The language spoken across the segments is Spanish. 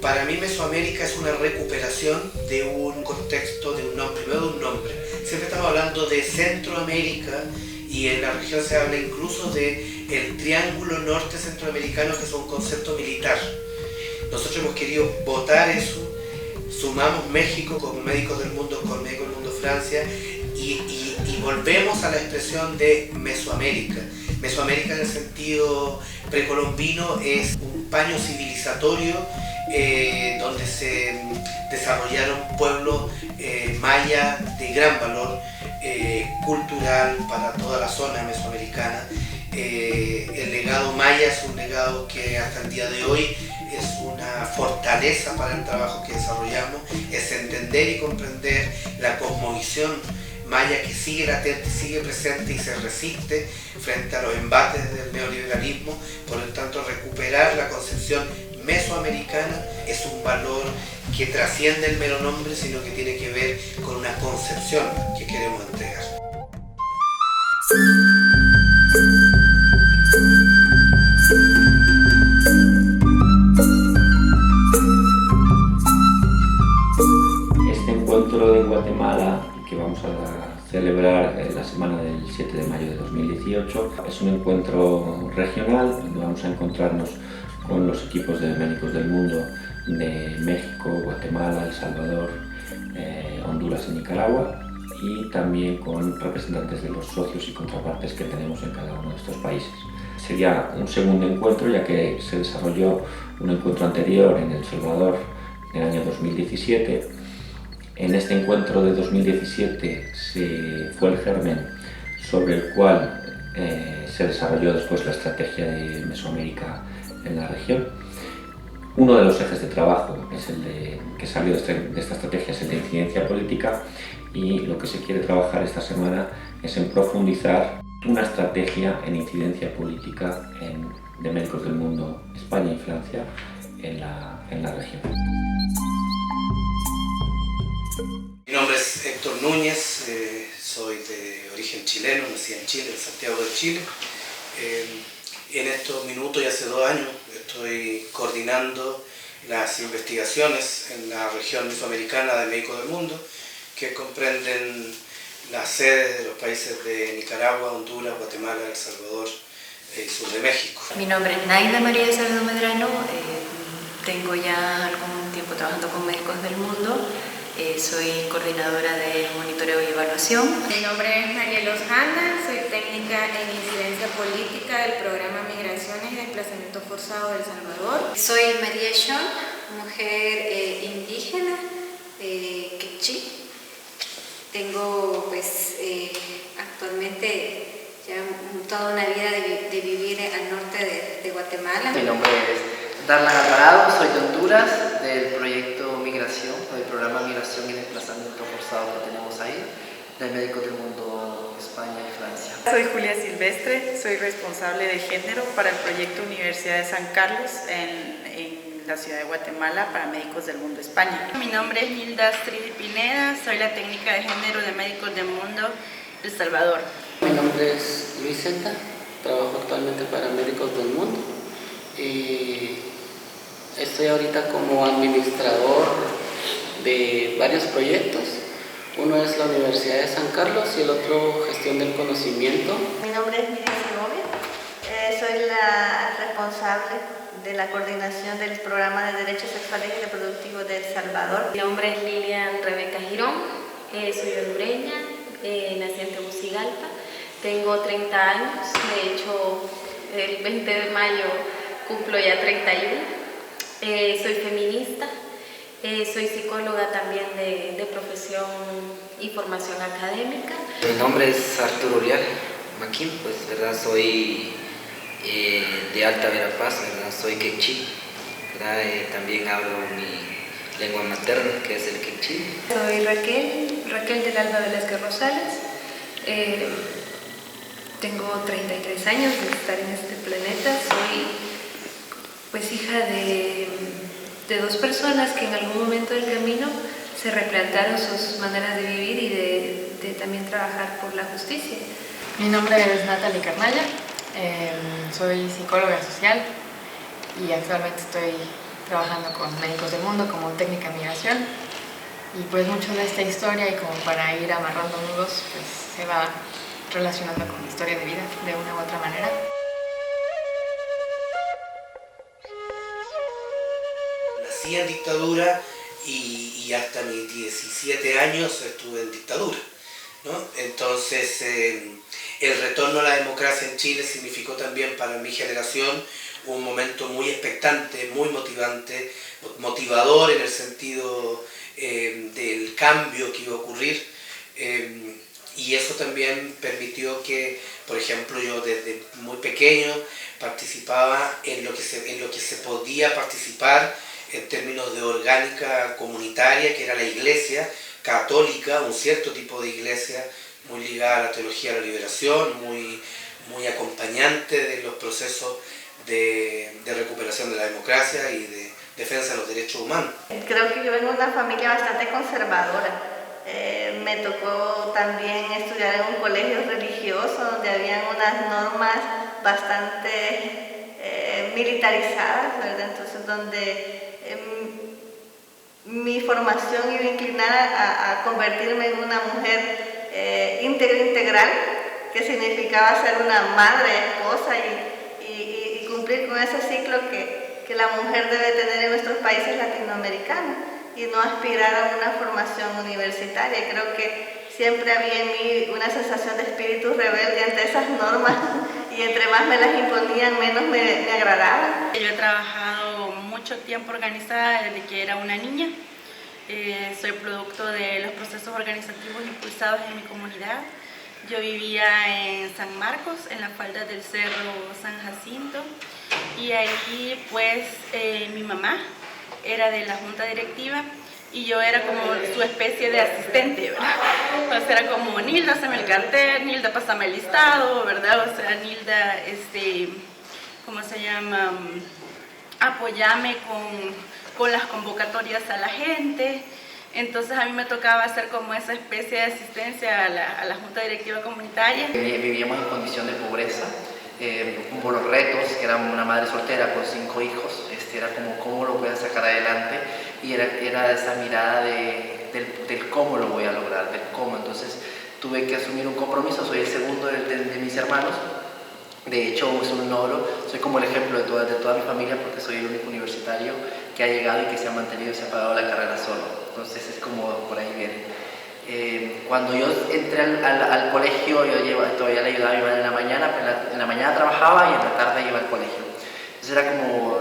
Para mí Mesoamérica es una recuperación de un contexto, de un nombre, primero de un nombre. Siempre estamos hablando de Centroamérica y en la región se habla incluso de el Triángulo Norte Centroamericano, que es un concepto militar. Nosotros hemos querido votar eso, sumamos México con Médicos del Mundo, con Médicos del Mundo Francia y volvemos a la expresión de Mesoamérica. Mesoamérica en el sentido precolombino es un paño civilizatorio donde se desarrollaron pueblos mayas de gran valor cultural para toda la zona mesoamericana. El legado maya es un legado que hasta el día de hoy es una fortaleza para el trabajo que desarrollamos, es entender y comprender la cosmovisión maya que sigue latente, sigue presente y se resiste frente a los embates del neoliberalismo. Por lo tanto, recuperar la concepción mesoamericana es un valor que trasciende el mero nombre, sino que tiene que ver con una concepción que queremos entregar. Este encuentro de Guatemala, que vamos a celebrar la semana del 7 de mayo de 2018, es un encuentro regional donde vamos a encontrarnos con los equipos de médicos del mundo de México, Guatemala, El Salvador, Honduras y Nicaragua, y también con representantes de los socios y contrapartes que tenemos en cada uno de estos países. Sería un segundo encuentro, ya que se desarrolló un encuentro anterior en El Salvador en el año 2017. En este encuentro de 2017 fue el germen sobre el cual se desarrolló después la estrategia de Mesoamérica en la región. Uno de los ejes de trabajo que salió de esta estrategia es el de incidencia política, y lo que se quiere trabajar esta semana es en profundizar una estrategia en incidencia política de Médicos del Mundo, España y Francia en la región. Mi nombre es Héctor Núñez, soy de origen chileno, nací en Chile, en Santiago de Chile. En estos minutos y hace 2 años estoy coordinando las investigaciones en la región mesoamericana de Médicos del Mundo, que comprenden las sedes de los países de Nicaragua, Honduras, Guatemala, El Salvador y sur de México. Mi nombre es Naila María Sardo Medrano, tengo ya algún tiempo trabajando con Médicos del Mundo. Soy coordinadora de monitoreo y evaluación. Mi nombre es María Lozana, soy técnica en incidencia política del programa Migraciones y Desplazamiento Forzado de El Salvador. Soy María Sean, mujer indígena, quechí. Tengo actualmente ya toda una vida de vivir al norte de Guatemala. Mi nombre es Darlan Alvarado, soy de Honduras, del proyecto Migración, del programa Migración y Desplazamiento Forzado que tenemos ahí, de Médicos del Mundo, España y Francia. Soy Julia Silvestre, soy responsable de género para el proyecto Universidad de San Carlos en la ciudad de Guatemala para Médicos del Mundo, España. Mi nombre es Hilda Astrid Pineda, soy la técnica de género de Médicos del Mundo, El Salvador. Mi nombre es Luiseta, trabajo actualmente para Médicos del Mundo y estoy ahorita como administrador de varios proyectos. Uno es la Universidad de San Carlos y el otro gestión del conocimiento. Mi nombre es Miriam Segovia, soy la responsable de la coordinación del programa de derechos sexuales y reproductivos de El Salvador. Mi nombre es Lilian Rebeca Girón, soy hondureña, nací en Tegucigalpa, tengo 30 años, de hecho el 20 de mayo cumplo ya 31, soy feminista, soy psicóloga también de profesión y formación académica. Mi nombre es Arturo Urial Maquín, pues verdad soy de Alta Verapaz, ¿verdad? Soy quechí, ¿verdad? También hablo mi lengua materna, que es el quechí. Soy Raquel del Alba Velázquez Rosales. Tengo 33 años de estar en este planeta. Soy pues hija de 2 personas que en algún momento del camino se replantearon sus maneras de vivir y de también trabajar por la justicia. Mi nombre es Natalie Carnalla. Soy psicóloga social y actualmente estoy trabajando con Médicos del Mundo como técnica de migración. Y pues mucho de esta historia, y como para ir amarrando nudos, pues se va relacionando con mi historia de vida de una u otra manera. Nací en dictadura y hasta mis 17 años estuve en dictadura, ¿no? Entonces el retorno a la democracia en Chile significó también para mi generación un momento muy expectante, muy motivante, motivador en el sentido del cambio que iba a ocurrir, y eso también permitió que, por ejemplo, yo desde muy pequeño participaba en lo que se podía participar en términos de orgánica comunitaria, que era la iglesia católica, un cierto tipo de iglesia muy ligada a la teología de la liberación, muy acompañante de los procesos de recuperación de la democracia y de defensa de los derechos humanos. Creo que yo vengo de una familia bastante conservadora. Me tocó también estudiar en un colegio religioso donde habían unas normas bastante militarizadas, ¿verdad? Entonces donde mi formación iba inclinada a convertirme en una mujer íntegra, integral, que significaba ser una madre, esposa y cumplir con ese ciclo que la mujer debe tener en nuestros países latinoamericanos y no aspirar a una formación universitaria. Creo que siempre había en mí una sensación de espíritu rebelde ante esas normas y entre más me las imponían, menos me agradaban. Yo he trabajado mucho tiempo organizada desde que era una niña. Soy producto de los procesos organizativos impulsados en mi comunidad. Yo vivía en San Marcos, en las faldas del Cerro San Jacinto, y ahí pues mi mamá era de la junta directiva y yo era como su especie de asistente, ¿verdad? Entonces era como, Nilda, haceme el cartel, Nilda, pásame el listado, ¿verdad? O sea, Nilda, ¿cómo se llama? Apóyame con las convocatorias a la gente. Entonces a mí me tocaba hacer como esa especie de asistencia a la junta directiva comunitaria. Vivíamos en condición de pobreza, por los retos, que era una madre soltera con 5 hijos, era como cómo lo voy a sacar adelante, y era esa mirada del cómo lo voy a lograr, del cómo. Entonces tuve que asumir un compromiso, soy el segundo de mis hermanos. De hecho, es un logro, soy como el ejemplo de toda mi familia, porque soy el único universitario que ha llegado y que se ha mantenido y se ha pagado la carrera solo. Entonces es como por ahí viene. Cuando yo entré al colegio, yo todavía le ayudaba a mi madre en la mañana, pero en la mañana trabajaba y en la tarde iba al colegio. Entonces era como,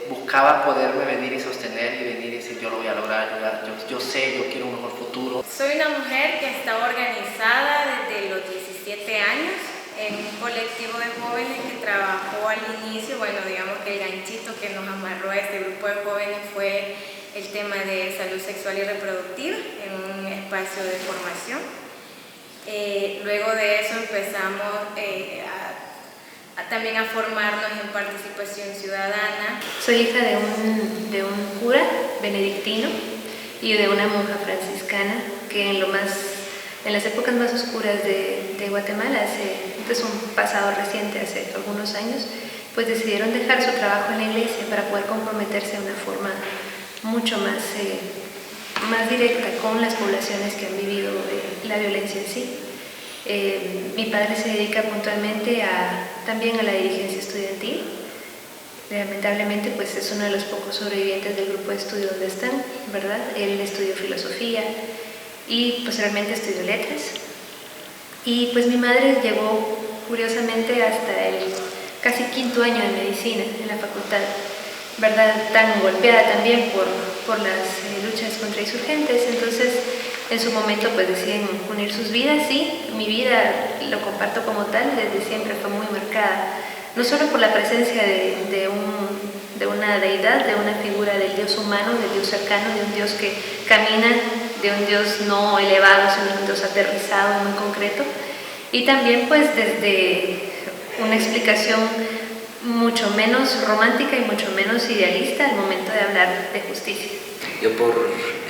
buscaba poderme venir y sostener y venir y decir, yo lo voy a lograr, yo sé, yo quiero un mejor futuro. Soy una mujer que está organizada desde los 17 años. En un colectivo de jóvenes que trabajó al inicio, bueno, digamos que el ganchito que nos amarró a este grupo de jóvenes fue el tema de salud sexual y reproductiva en un espacio de formación. Luego de eso empezamos también a formarnos en participación ciudadana. Soy hija de un cura benedictino y de una monja franciscana que en las épocas más oscuras de Guatemala, es un pasado reciente, hace algunos años, pues decidieron dejar su trabajo en la iglesia para poder comprometerse de una forma mucho más directa con las poblaciones que han vivido la violencia en sí. Mi padre se dedica puntualmente también a la dirigencia estudiantil. Lamentablemente pues es uno de los pocos sobrevivientes del grupo de estudio donde están, ¿verdad? Él estudió filosofía y posteriormente estudió letras. Y pues mi madre llegó curiosamente hasta el casi 5º año de medicina en la facultad, ¿verdad? Tan golpeada también por las luchas contra insurgentes. Entonces en su momento pues deciden unir sus vidas, y mi vida, lo comparto como tal, desde siempre fue muy marcada, no solo por la presencia de una deidad, de una figura del Dios humano, del Dios cercano, de un Dios que camina, de un Dios no elevado, sino de un Dios aterrizado, muy concreto, y también pues desde una explicación mucho menos romántica y mucho menos idealista al momento de hablar de justicia. Yo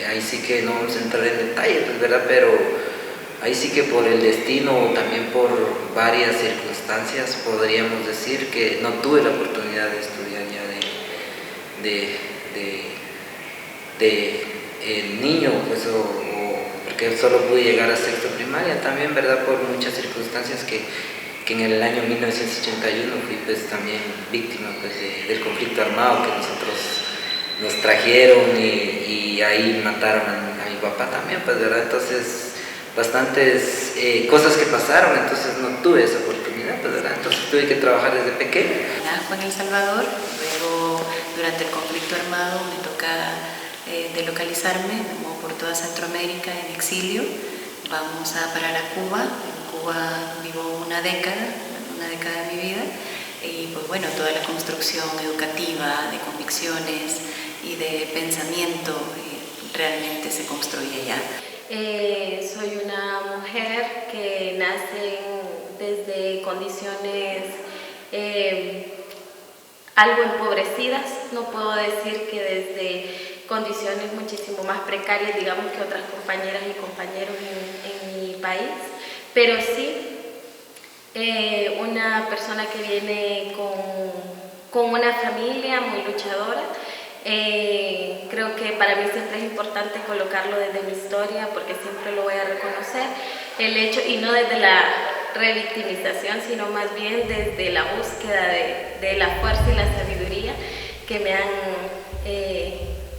ahí sí que no vamos a entrar en detalles, pues, ¿verdad? Pero ahí sí que por el destino, también por varias circunstancias, podríamos decir que no tuve la oportunidad de estudiar ya el niño, pues, porque solo pude llegar a sexto primaria, también, ¿verdad? Por muchas circunstancias que en el año 1981 fui pues también víctima pues, del conflicto armado que nosotros nos trajeron y ahí mataron a mi papá también, pues, ¿verdad? Entonces, bastantes cosas que pasaron, entonces no tuve esa oportunidad, pues, ¿verdad? Entonces tuve que trabajar desde pequeño. Fue en El Salvador, luego durante el conflicto armado me toca delocalizarme, me muevo por toda Centroamérica en exilio, vamos a parar a Cuba. En Cuba vivo una década de mi vida, y pues bueno, toda la construcción educativa, de convicciones y de pensamiento realmente se construye allá. Soy una mujer que nace desde condiciones algo empobrecidas, no puedo decir que desde condiciones muchísimo más precarias, digamos, que otras compañeras y compañeros en mi país, pero sí una persona que viene con una familia muy luchadora. Creo que para mí siempre es importante colocarlo desde mi historia, porque siempre lo voy a reconocer, el hecho, y no desde la revictimización, sino más bien desde la búsqueda de la fuerza y la sabiduría que me han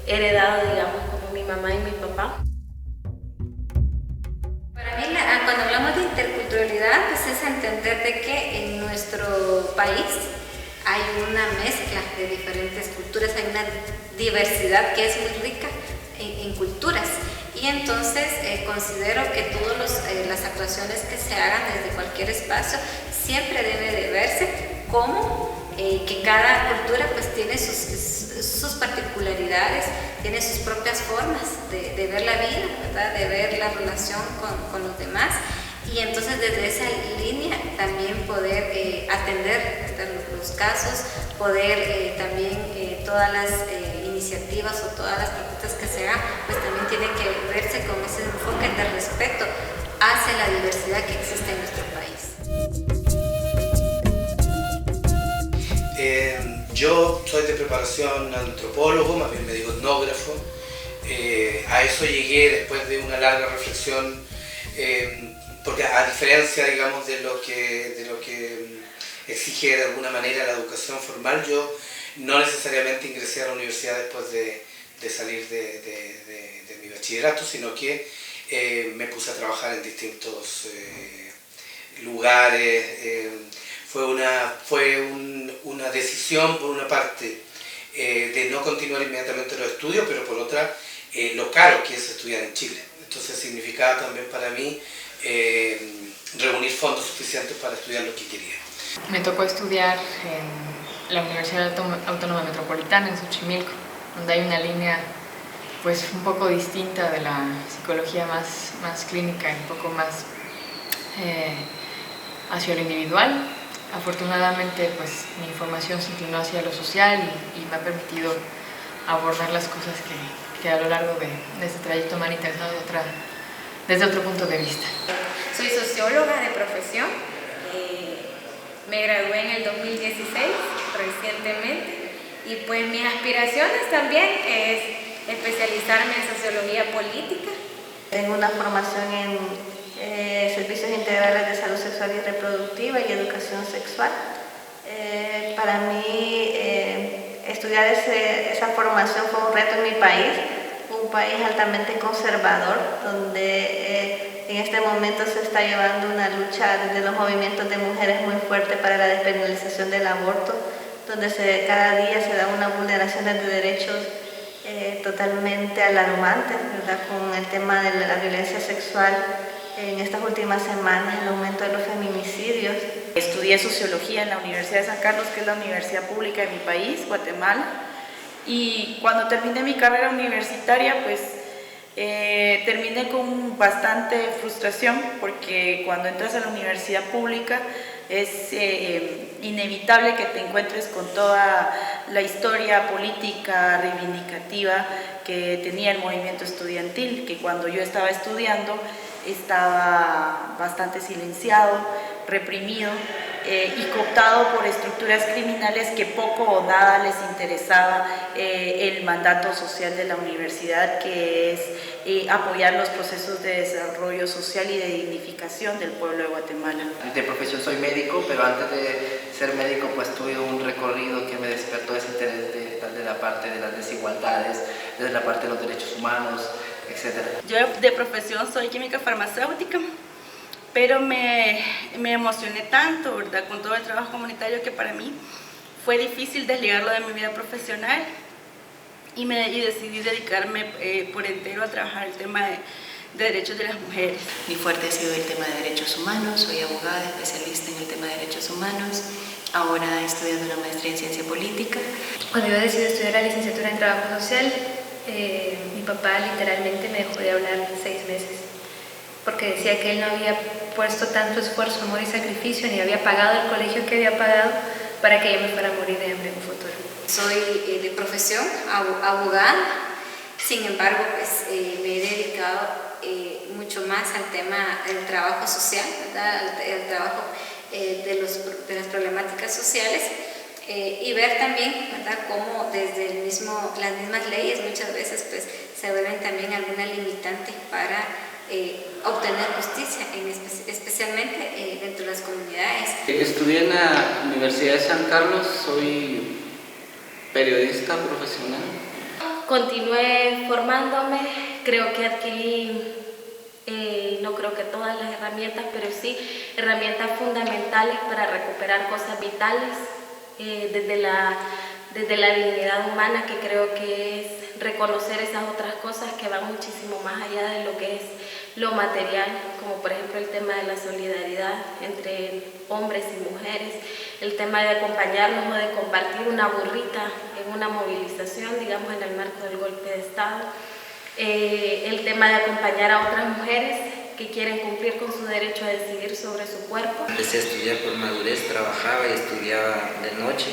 heredado, digamos, como mi mamá y mi papá. Para mí, cuando hablamos de interculturalidad, pues es entender de que en nuestro país hay una mezcla de diferentes culturas, hay una diversidad que es muy rica en culturas, y entonces considero que todas las actuaciones que se hagan desde cualquier espacio siempre debe de verse como que cada cultura pues tiene sus particularidades, tiene sus propias formas de ver la vida, ¿verdad? De ver la relación con los demás, y entonces desde esa línea también poder atender los casos, poder también todas las iniciativas o todas las propuestas que se hagan, pues también tienen que verse con ese enfoque de respeto hacia la diversidad que existe en nuestro país. Yo soy de preparación antropólogo, más bien me digo etnógrafo. A eso llegué después de una larga reflexión, porque a diferencia, digamos, de lo que exige de alguna manera la educación formal, yo no necesariamente ingresé a la universidad después de salir de mi bachillerato, sino que me puse a trabajar en distintos lugares. Fue una decisión, por una parte, de no continuar inmediatamente los estudios, pero por otra, lo caro que es estudiar en Chile. Entonces significaba también para mí reunir fondos suficientes para estudiar lo que quería. Me tocó estudiar en la Universidad Autónoma Metropolitana, en Xochimilco, donde hay una línea pues un poco distinta de la psicología más clínica, un poco más hacia lo individual. Afortunadamente pues mi formación se inclinó hacia lo social y me ha permitido abordar las cosas que a lo largo de este trayecto me han interesado desde otro punto de vista. Soy socióloga de profesión, me gradué en el 2016 recientemente, y pues mis aspiraciones también es especializarme en sociología política. Tengo una formación en servicios integrales de salud sexual y reproductiva y educación sexual. Para mí estudiar esa formación fue un reto en mi país, un país altamente conservador, donde en este momento se está llevando una lucha desde los movimientos de mujeres muy fuerte para la despenalización del aborto, donde cada día se da una vulneración de derechos totalmente alarmante, ¿verdad? Con el tema de la violencia sexual. En estas últimas semanas, el aumento de los feminicidios. Estudié sociología en la Universidad de San Carlos, que es la universidad pública de mi país, Guatemala, y cuando terminé mi carrera universitaria, pues terminé con bastante frustración, porque cuando entras a la universidad pública es inevitable que te encuentres con toda la historia política reivindicativa que tenía el movimiento estudiantil, que cuando yo estaba estudiando estaba bastante silenciado, reprimido, y cooptado por estructuras criminales que poco o nada les interesaba el mandato social de la universidad, que es apoyar los procesos de desarrollo social y de dignificación del pueblo de Guatemala. De profesión soy médico, pero antes de ser médico pues tuve un recorrido que me despertó ese interés de la parte de las desigualdades, desde la parte de los derechos humanos, etc. Yo de profesión soy química farmacéutica, pero me emocioné tanto, ¿verdad?, con todo el trabajo comunitario, que para mí fue difícil desligarlo de mi vida profesional y decidí dedicarme por entero a trabajar el tema de derechos de las mujeres. Mi fuerte ha sido el tema de derechos humanos, soy abogada, especialista en el tema de derechos humanos, ahora estudiando una maestría en ciencia política. Cuando yo decidí estudiar la licenciatura en trabajo social, mi papá literalmente me dejó de hablar 6 meses, porque decía que él no había puesto tanto esfuerzo, amor y sacrificio, ni había pagado el colegio que había pagado para que yo me fuera a morir de hambre en un futuro. Soy de profesión abogada, sin embargo pues, me he dedicado mucho más al tema del trabajo social, ¿verdad?, al trabajo de las problemáticas sociales, y ver también, ¿verdad?, cómo desde las mismas leyes muchas veces pues, se vuelven también alguna limitante para obtener justicia, especialmente dentro de las comunidades. Estudié en la Universidad de San Carlos, soy periodista profesional. Continué formándome, creo que adquirí, no creo que todas las herramientas, pero sí herramientas fundamentales para recuperar cosas vitales desde la dignidad humana, que creo que es reconocer esas otras cosas que van muchísimo más allá de lo que es lo material, como por ejemplo el tema de la solidaridad entre hombres y mujeres, el tema de acompañarnos o de compartir una burrita en una movilización, digamos en el marco del golpe de Estado, el tema de acompañar a otras mujeres que quieren cumplir con su derecho a decidir sobre su cuerpo. Empecé a estudiar por madurez, trabajaba y estudiaba de noche,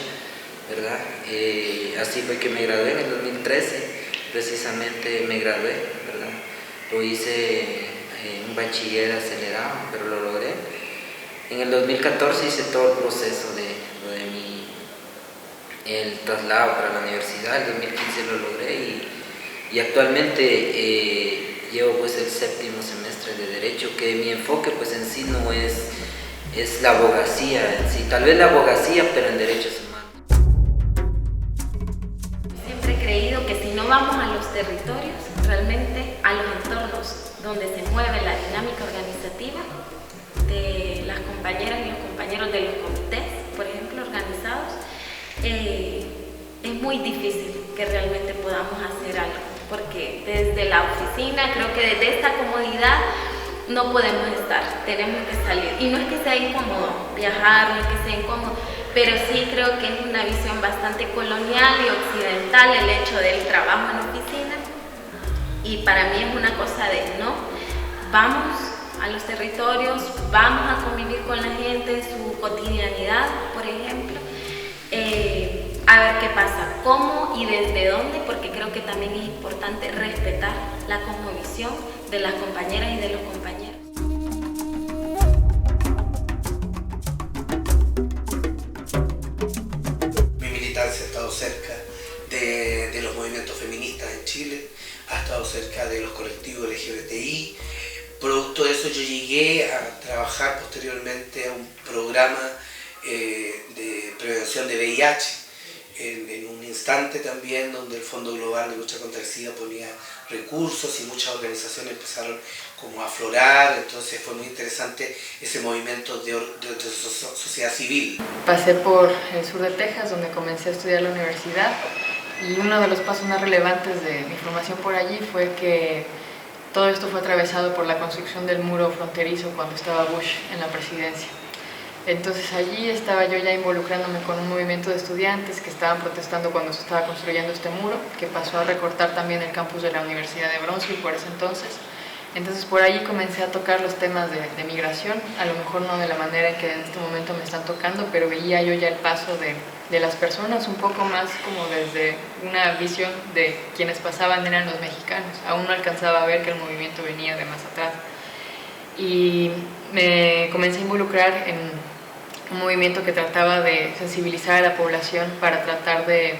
¿verdad? Así fue que me gradué en el 2013, precisamente me gradué, ¿verdad? Lo hice un bachiller acelerado, pero lo logré. En el 2014 hice todo el proceso el traslado para la universidad, en 2015 lo logré y actualmente llevo pues el 7º semestre de Derecho, que mi enfoque pues en sí no es la abogacía en sí, tal vez la abogacía pero en derechos humanos. Siempre he creído que si no vamos a los territorios, realmente a los entornos donde se mueve la dinámica organizativa de las compañeras y los compañeros de los comités, por ejemplo, organizados, es muy difícil que realmente podamos hacer algo, porque desde la oficina, creo que desde esta comodidad no podemos estar, tenemos que salir. Y no es que sea incómodo viajar, no es que sea incómodo, pero sí creo que es una visión bastante colonial y occidental el hecho del trabajo en oficina, y para mí es una cosa de no, vamos a los territorios, vamos a convivir con la gente, su cotidianidad, por ejemplo, a ver qué pasa, cómo y desde dónde, porque creo que también es importante respetar la cosmovisión de las compañeras y de los compañeros. Mi militancia ha estado cerca de los movimientos feministas en Chile, ha estado cerca de los colectivos LGBTI. Producto de eso yo llegué a trabajar posteriormente a un programa de prevención de VIH, en un instante también donde el Fondo Global de Lucha contra el SIDA ponía recursos y muchas organizaciones empezaron como a aflorar, entonces fue muy interesante ese movimiento de sociedad civil. Pasé por el sur de Texas, donde comencé a estudiar la universidad, y uno de los pasos más relevantes de mi formación por allí fue que todo esto fue atravesado por la construcción del muro fronterizo cuando estaba Bush en la presidencia. Entonces allí estaba yo ya involucrándome con un movimiento de estudiantes que estaban protestando cuando se estaba construyendo este muro, que pasó a recortar también el campus de la Universidad de Brownsville por ese entonces. Entonces por allí comencé a tocar los temas de migración, a lo mejor no de la manera en que en este momento me están tocando, pero veía yo ya el paso de las personas un poco más como desde una visión de quienes pasaban eran los mexicanos. Aún no alcanzaba a ver que el movimiento venía de más atrás. Y me comencé a involucrar en un movimiento que trataba de sensibilizar a la población para tratar de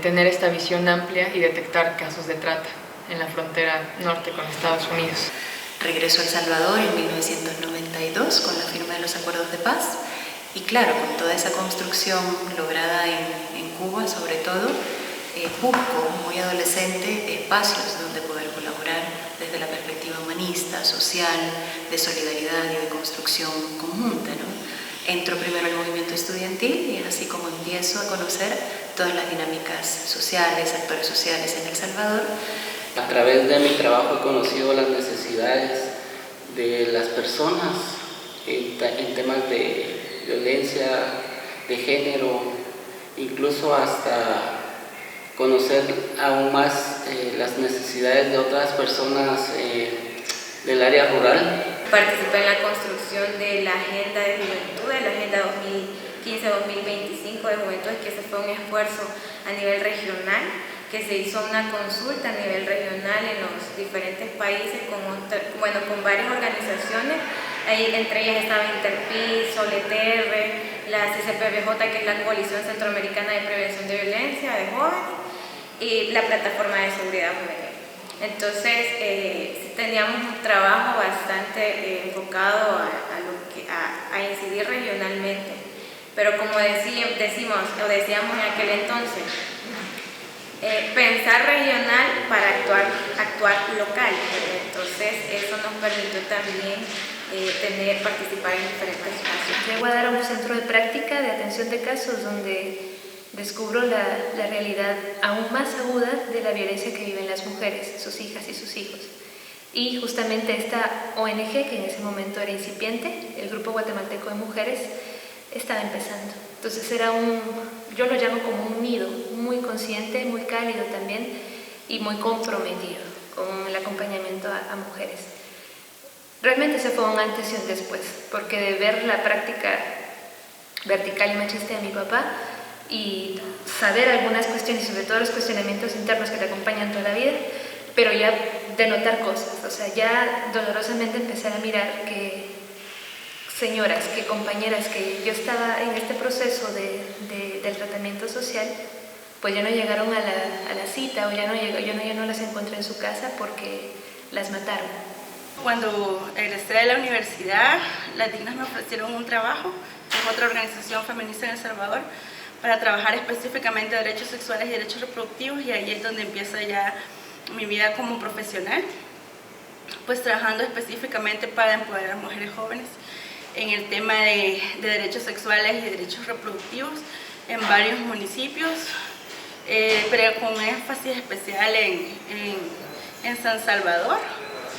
tener esta visión amplia y detectar casos de trata en la frontera norte con Estados Unidos. Regresó a El Salvador en 1992 con la firma de los acuerdos de paz y claro, con toda esa construcción lograda en Cuba sobre todo, busco muy adolescente espacios donde poder colaborar desde la perspectiva humanista, social, de solidaridad y de construcción conjunta, ¿no? Entro primero al movimiento estudiantil y es así como empiezo a conocer todas las dinámicas sociales, actores sociales en El Salvador. A través de mi trabajo he conocido las necesidades de las personas en temas de violencia de género, incluso hasta conocer aún más las necesidades de otras personas del área rural. Participé en la construcción de la Agenda de Juventud, de la Agenda 2015-2025 de Juventud, que ese fue un esfuerzo a nivel regional, que se hizo una consulta a nivel regional en los diferentes países con varias organizaciones. Ahí, entre ellas estaba Interpi, Soleterre, la CCPBJ, que es la Coalición Centroamericana de Prevención de Violencia de Jóvenes, y la Plataforma de Seguridad Juvenil. Entonces, teníamos un trabajo bastante enfocado a incidir regionalmente, pero como decíamos en aquel entonces, pensar regional para actuar local. Entonces, eso nos permitió también participar en diferentes espacios. Llego a dar a un centro de práctica de atención de casos donde descubro la realidad aún más aguda de la violencia que viven las mujeres, sus hijas y sus hijos. Y justamente esta ONG, que en ese momento era incipiente, el Grupo Guatemalteco de Mujeres, estaba empezando. Entonces yo lo llamo como un nido, muy consciente, muy cálido también y muy comprometido con el acompañamiento a mujeres. Realmente se fue un antes y un después, porque de ver la práctica vertical y machista de mi papá y saber algunas cuestiones, sobre todo los cuestionamientos internos que te acompañan toda la vida, pero ya de notar cosas, o sea, ya dolorosamente empezar a mirar que señoras, que compañeras que yo estaba en este proceso del tratamiento social, pues ya no llegaron a la cita o yo no las encontré en su casa porque las mataron. Cuando egresé de la universidad, las Dignas me ofrecieron un trabajo en otra organización feminista en El Salvador para trabajar específicamente derechos sexuales y derechos reproductivos, y ahí es donde empieza ya mi vida como profesional, pues trabajando específicamente para empoderar a mujeres jóvenes en el tema de derechos sexuales y derechos reproductivos en varios municipios, pero con énfasis especial en San Salvador.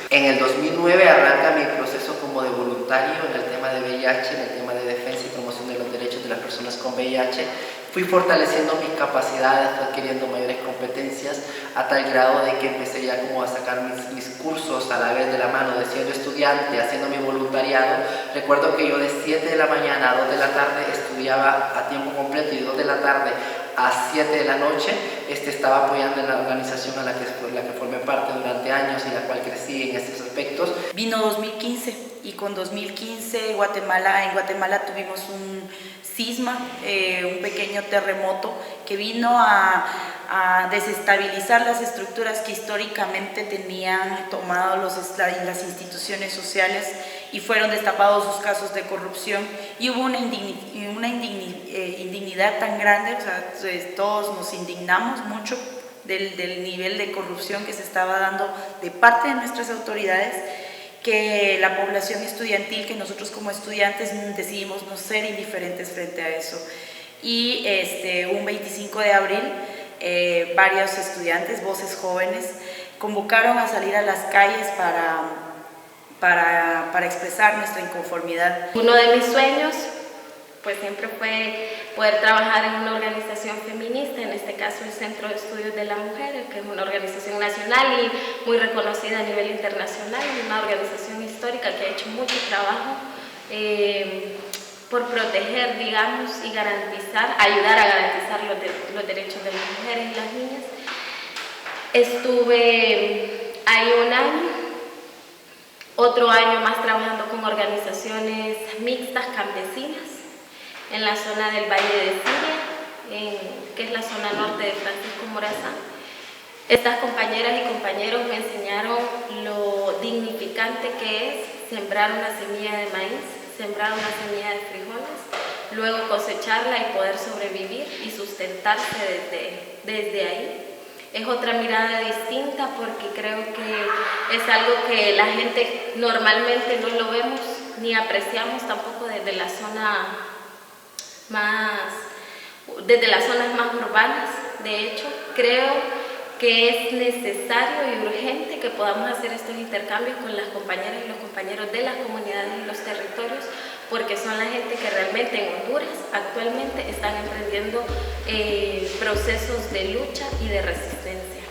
En el 2009 arranca mi proceso como de voluntario en el tema de VIH, en el tema de defensa y promoción de los derechos de las personas con VIH. Fui fortaleciendo mis capacidades, adquiriendo mayores competencias, a tal grado de que empecé ya como a sacar mis cursos a la vez de la mano de siendo estudiante, haciendo mi voluntariado. Recuerdo que yo de 7 de la mañana a 2 de la tarde estudiaba a tiempo completo y de 2 de la tarde a 7 de la noche estaba apoyando en la organización a la que formé parte durante años y la cual crecí en estos aspectos. Vino 2015 y con 2015 en Guatemala tuvimos un sisma, un pequeño terremoto que vino a desestabilizar las estructuras que históricamente tenían tomado las instituciones sociales, y fueron destapados sus casos de corrupción y hubo una indignidad tan grande, o sea, todos nos indignamos mucho del nivel de corrupción que se estaba dando de parte de nuestras autoridades, que la población estudiantil, que nosotros como estudiantes decidimos no ser indiferentes frente a eso. Y un 25 de abril varios estudiantes, voces jóvenes, convocaron a salir a las calles para expresar nuestra inconformidad. Uno de mis sueños pues siempre fue poder trabajar en una organización feminista, en este caso el Centro de Estudios de la Mujer, que es una organización nacional y muy reconocida a nivel internacional, una organización histórica que ha hecho mucho trabajo por proteger, digamos, y ayudar a garantizar los derechos de las mujeres y las niñas. Estuve ahí un año otro año más trabajando con organizaciones mixtas campesinas en la zona del Valle de Siria, que es la zona norte de Francisco Morazán. Estas compañeras y compañeros me enseñaron lo dignificante que es sembrar una semilla de maíz, sembrar una semilla de frijoles, luego cosecharla y poder sobrevivir y sustentarse desde ahí. Es otra mirada distinta porque creo que es algo que la gente normalmente no lo vemos ni apreciamos tampoco desde las zonas más urbanas. De hecho, creo que es necesario y urgente que podamos hacer estos intercambios con las compañeras y los compañeros de las comunidades y los territorios, porque son la gente que realmente en Honduras actualmente están emprendiendo procesos de lucha y de resistencia.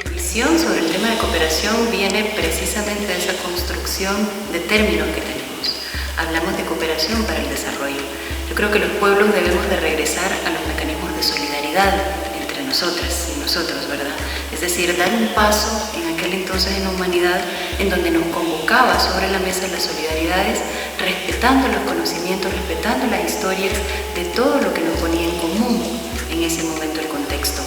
Mi visión sobre el tema de cooperación viene precisamente de esa construcción de términos que tenemos. Hablamos de cooperación para el desarrollo. Yo creo que los pueblos debemos de regresar a los mecanismos de solidaridad entre nosotras y nosotros, ¿verdad? Es decir, dar un paso en aquel entonces en la humanidad en donde nos convocaba sobre la mesa las solidaridades, respetando los conocimientos, respetando las historias de todo lo que nos ponía en común en ese momento el contexto.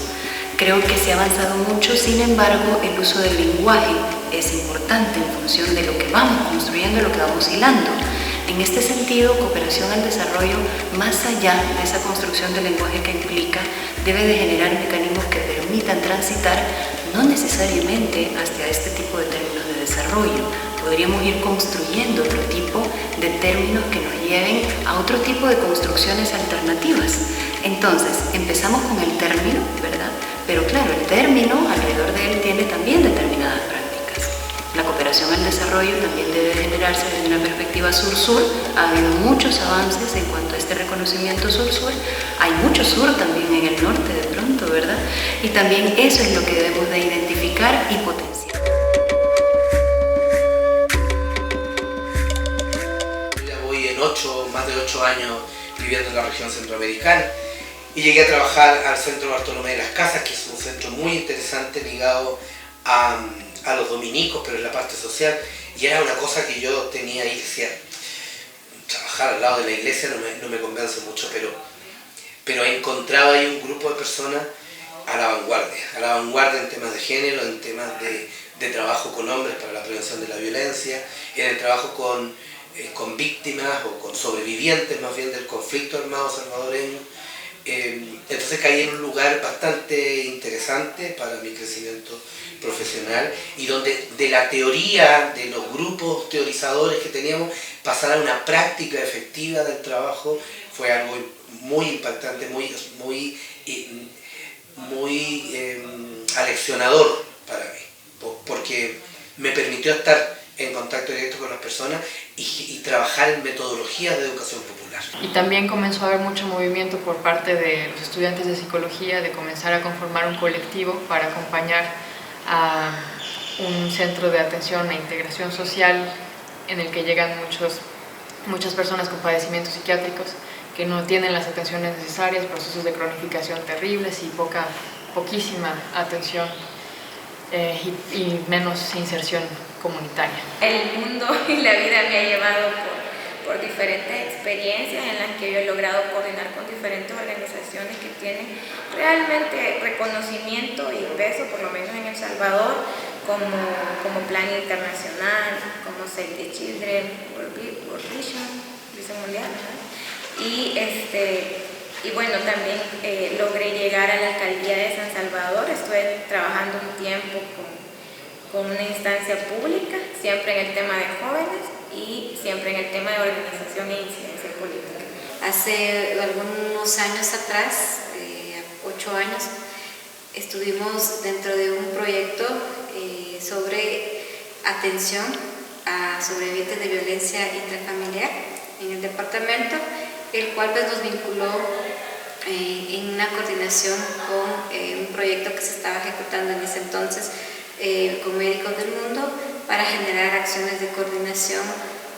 Creo que se ha avanzado mucho, sin embargo, el uso del lenguaje es importante en función de lo que vamos construyendo, lo que vamos hilando. En este sentido, cooperación al desarrollo, más allá de esa construcción del lenguaje que implica, debe de generar mecanismos que permitan transitar no necesariamente hacia este tipo de términos de desarrollo. Podríamos ir construyendo otro tipo de términos que nos lleven a otro tipo de construcciones alternativas. Entonces, empezamos con el término, ¿verdad? Pero claro, el término alrededor de él tiene también determinadas prácticas. La cooperación al desarrollo también debe generarse desde una perspectiva sur-sur. Ha habido muchos avances en cuanto a este reconocimiento sur-sur. Hay mucho sur también en el norte de pronto, ¿verdad? Y también eso es lo que debemos de identificar y potenciar. Yo ya voy en más de 8 años viviendo en la región centroamericana y llegué a trabajar al Centro Bartolomé de las Casas, que es un centro muy interesante ligado a los dominicos, pero en la parte social, y era una cosa que yo tenía ahí, decía, trabajar al lado de la iglesia no me convence mucho, pero he encontrado ahí un grupo de personas a la vanguardia en temas de género, en temas de trabajo con hombres para la prevención de la violencia, en el trabajo con víctimas o con sobrevivientes más bien del conflicto armado salvadoreño. Entonces caí en un lugar bastante interesante para mi crecimiento profesional y donde de la teoría de los grupos teorizadores que teníamos pasar a una práctica efectiva del trabajo fue algo muy impactante, muy aleccionador para mí, porque me permitió estar en contacto directo con las personas y trabajar en metodologías de educación popular. Y también comenzó a haber mucho movimiento por parte de los estudiantes de psicología de comenzar a conformar un colectivo para acompañar a un centro de atención e integración social en el que llegan muchas personas con padecimientos psiquiátricos que no tienen las atenciones necesarias, procesos de cronificación terribles y poquísima atención y menos inserción comunitaria. El mundo y la vida me ha llevado por diferentes experiencias en las que yo he logrado coordinar con diferentes organizaciones que tienen realmente reconocimiento y peso, por lo menos en El Salvador, como Plan Internacional, como Save the Children, World Vision Mundial, ¿verdad? Y bueno, también logré llegar a la alcaldía de San Salvador. Estuve trabajando un tiempo con una instancia pública, siempre en el tema de jóvenes y siempre en el tema de organización e incidencia política. Hace algunos años atrás, 8 años, estuvimos dentro de un proyecto sobre atención a sobrevivientes de violencia intrafamiliar en el departamento, el cual pues, nos vinculó en una coordinación con un proyecto que se estaba ejecutando en ese entonces con Médicos del Mundo para generar acciones de coordinación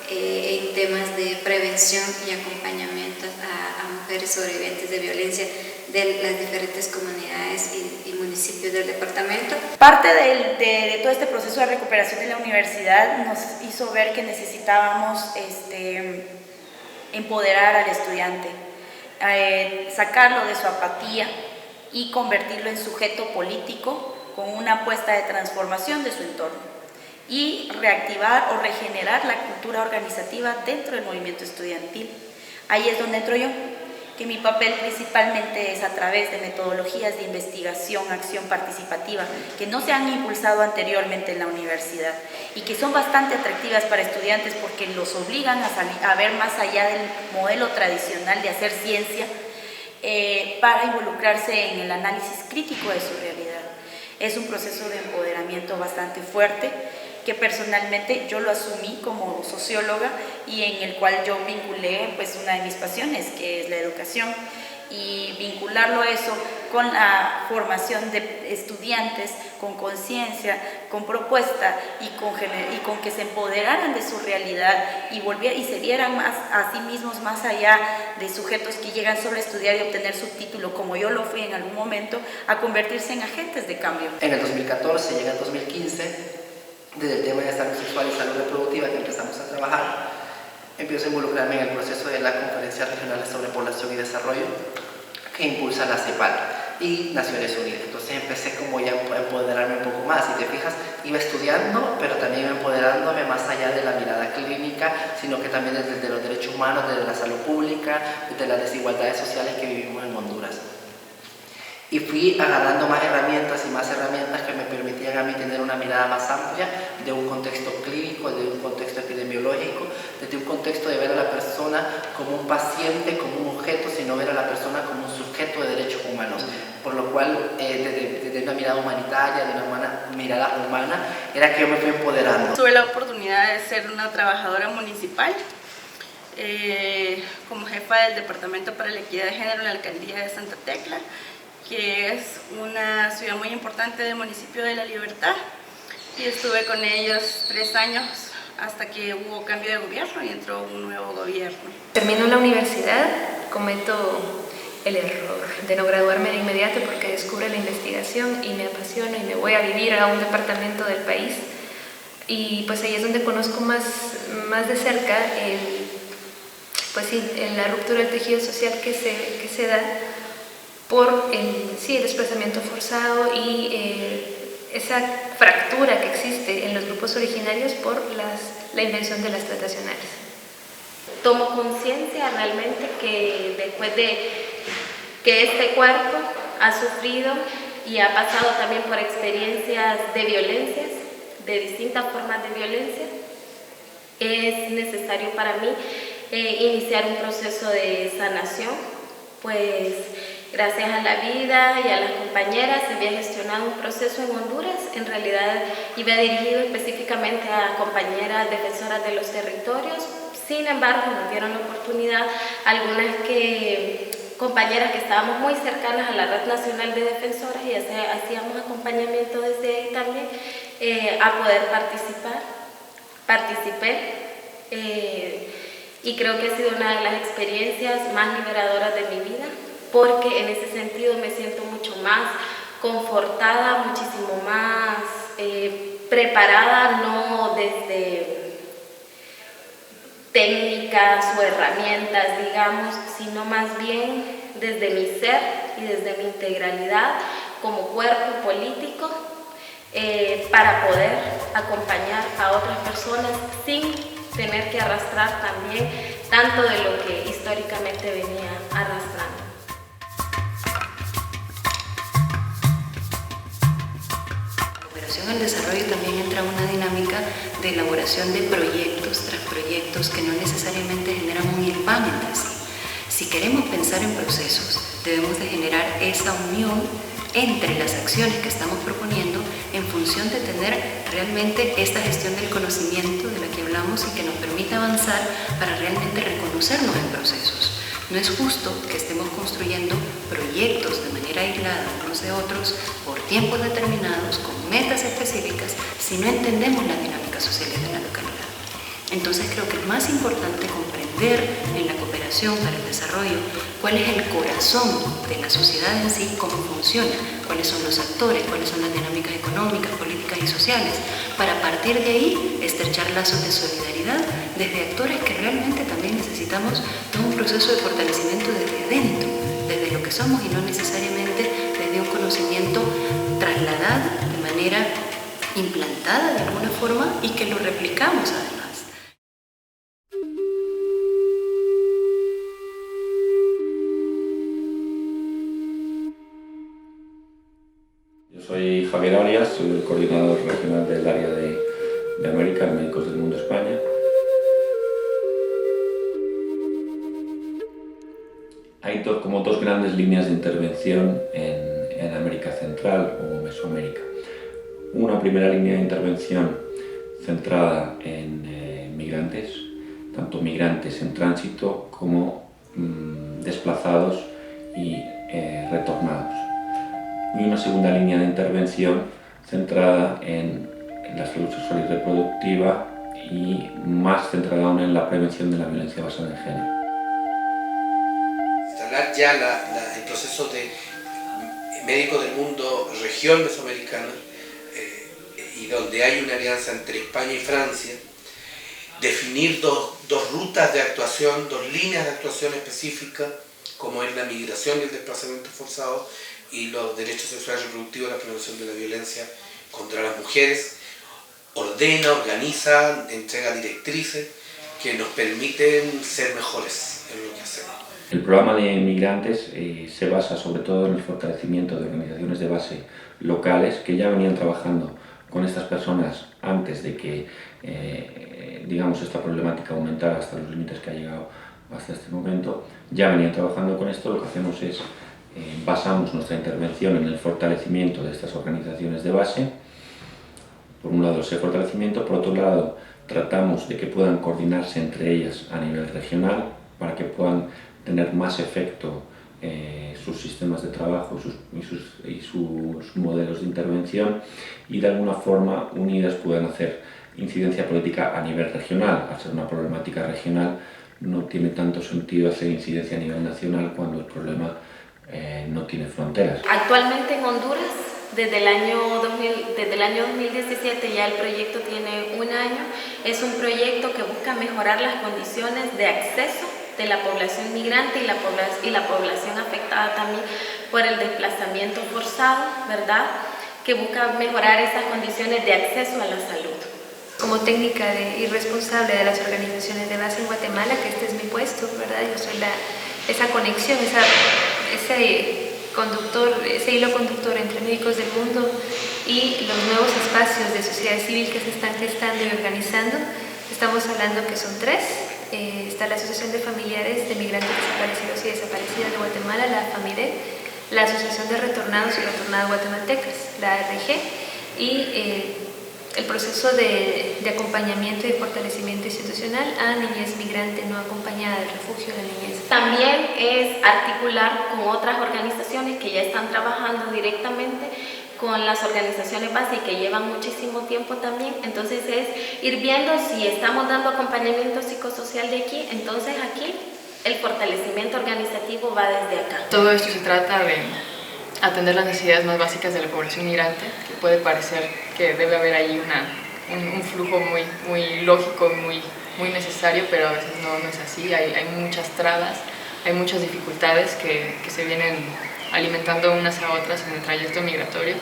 en temas de prevención y acompañamiento a mujeres mujeres sobrevivientes de violencia de las diferentes comunidades y municipios del departamento. Parte de todo este proceso de recuperación de la universidad nos hizo ver que necesitábamos empoderar al estudiante, sacarlo de su apatía y convertirlo en sujeto político con una apuesta de transformación de su entorno y reactivar o regenerar la cultura organizativa dentro del movimiento estudiantil. Ahí es donde entro yo, que mi papel principalmente es a través de metodologías de investigación, acción participativa, que no se han impulsado anteriormente en la universidad y que son bastante atractivas para estudiantes porque los obligan a ver más allá del modelo tradicional de hacer ciencia para involucrarse en el análisis crítico de su realidad. Es un proceso de empoderamiento bastante fuerte que personalmente yo lo asumí como socióloga y en el cual yo vinculé pues una de mis pasiones, que es la educación, y vincularlo a eso con la formación de estudiantes con conciencia, con propuesta y con que se empoderaran de su realidad y se vieran más a sí mismos más allá de sujetos que llegan solo a estudiar y obtener su título, como yo lo fui en algún momento, a convertirse en agentes de cambio. En el 2014 llega el 2015, desde el tema de salud sexual y salud reproductiva que empezamos a trabajar, empiezo a involucrarme en el proceso de la Conferencia Regional sobre Población y Desarrollo que impulsa la CEPAL y Naciones Unidas. Entonces empecé como ya a empoderarme un poco más, y te fijas, iba estudiando, pero también iba empoderándome más allá de la mirada clínica, sino que también desde los derechos humanos, desde la salud pública, desde las desigualdades sociales que vivimos en Honduras. Y fui agarrando más herramientas y más herramientas que me permitían a mí tener una mirada más amplia de un contexto clínico, de un contexto epidemiológico, desde un contexto de ver a la persona como un paciente, como un objeto, sino ver a la persona como un sujeto de derechos humanos. Por lo cual, desde una mirada humanitaria, de una mirada humana, era que yo me fui empoderando. Tuve la oportunidad de ser una trabajadora municipal, como jefa del Departamento para la Equidad de Género en la Alcaldía de Santa Tecla, que es una ciudad muy importante del municipio de La Libertad, y estuve con ellos 3 años hasta que hubo cambio de gobierno y entró un nuevo gobierno. Termino la universidad, cometo el error de no graduarme de inmediato porque descubro la investigación y me apasiona y me voy a vivir a un departamento del país, y pues ahí es donde conozco más de cerca la ruptura del tejido social que se da por el desplazamiento forzado y esa fractura que existe en los grupos originarios por la invención de las transnacionales. Tomo conciencia realmente que después de que este cuerpo ha sufrido y ha pasado también por experiencias de violencias, de distintas formas de violencia, es necesario para mí iniciar un proceso de sanación, pues gracias a la vida y a las compañeras se había gestionado un proceso en Honduras. En realidad iba dirigido específicamente a compañeras defensoras de los territorios. Sin embargo, nos dieron la oportunidad algunas compañeras que estábamos muy cercanas a la Red Nacional de Defensoras, y hacíamos acompañamiento desde ahí también a poder participar. Participé y creo que ha sido una de las experiencias más liberadoras de mi vida, porque en ese sentido me siento mucho más confortada, muchísimo más preparada, no desde técnicas o herramientas, digamos, sino más bien desde mi ser y desde mi integralidad como cuerpo político, para poder acompañar a otras personas sin tener que arrastrar también tanto de lo que históricamente venía arrastrando. El desarrollo también entra una dinámica de elaboración de proyectos tras proyectos que no necesariamente generan un hilván entre sí. Si queremos pensar en procesos, debemos de generar esa unión entre las acciones que estamos proponiendo en función de tener realmente esta gestión del conocimiento de la que hablamos y que nos permita avanzar para realmente reconocernos en procesos. No es justo que estemos construyendo proyectos de manera aislada unos de otros por tiempos determinados, con metas específicas, si no entendemos las dinámicas sociales de la localidad. Entonces creo que es más importante comprender en la cooperación cooperación para el desarrollo, cuál es el corazón de la sociedad en sí, cómo funciona, cuáles son los actores, cuáles son las dinámicas económicas, políticas y sociales, para a partir de ahí estrechar lazos de solidaridad desde actores que realmente también necesitamos todo un proceso de fortalecimiento desde adentro, desde lo que somos y no necesariamente desde un conocimiento trasladado de manera implantada de alguna forma y que lo replicamos además. Soy Javier Arias, soy el coordinador regional del área de América, Médicos del Mundo España. Hay como dos grandes líneas de intervención en América Central o Mesoamérica. Una primera línea de intervención centrada en migrantes, tanto migrantes en tránsito como desplazados y retornados. Y una segunda línea de intervención centrada en la salud sexual y reproductiva y más centrada aún en la prevención de la violencia basada en género. Instalar ya el proceso de Médicos del Mundo región mesoamericana y donde hay una alianza entre España y Francia, definir dos rutas de actuación, dos líneas de actuación específicas, como es la migración y el desplazamiento forzado, y los derechos sexuales y reproductivos, la prevención de la violencia contra las mujeres, ordena, organiza, entrega directrices que nos permiten ser mejores en lo que hacemos. El programa de migrantes se basa sobre todo en el fortalecimiento de organizaciones de base locales que ya venían trabajando con estas personas antes de que digamos, esta problemática aumentara hasta los límites que ha llegado hasta este momento. Ya venían trabajando con esto. Lo que hacemos es basamos nuestra intervención en el fortalecimiento de estas organizaciones de base. Por un lado ese fortalecimiento, por otro lado tratamos de que puedan coordinarse entre ellas a nivel regional para que puedan tener más efecto sus sistemas de trabajo y sus modelos de intervención y de alguna forma unidas puedan hacer incidencia política a nivel regional. Al ser una problemática regional no tiene tanto sentido hacer incidencia a nivel nacional cuando el problema no tiene fronteras. Actualmente en Honduras, desde el año 2017 ya el proyecto tiene un año. Es un proyecto que busca mejorar las condiciones de acceso de la población migrante y la población afectada también por el desplazamiento forzado, ¿verdad? Que busca mejorar esas condiciones de acceso a la salud. Como técnica y responsable de las organizaciones de base en Guatemala, que este es mi puesto, ¿verdad? Yo soy esa conexión, ese hilo conductor entre Médicos del Mundo y los nuevos espacios de sociedad civil que se están gestando y organizando. Estamos hablando que son tres. Está la Asociación de Familiares de Migrantes Desaparecidos y Desaparecidas de Guatemala, la FAMIDE, la Asociación de Retornados y Retornadas Guatemaltecas, la ARG, y el proceso de acompañamiento y fortalecimiento institucional a niñez migrante no acompañada del refugio de niñez. También es articular con otras organizaciones que ya están trabajando directamente con las organizaciones base y que llevan muchísimo tiempo también. Entonces es ir viendo si estamos dando acompañamiento psicosocial de aquí, entonces aquí el fortalecimiento organizativo va desde acá. Todo esto se trata de atender las necesidades más básicas de la población migrante, que puede parecer que debe haber ahí un flujo muy lógico, muy necesario, pero a veces no es así. Hay muchas trabas, hay muchas dificultades que se vienen alimentando unas a otras en el trayecto migratorio.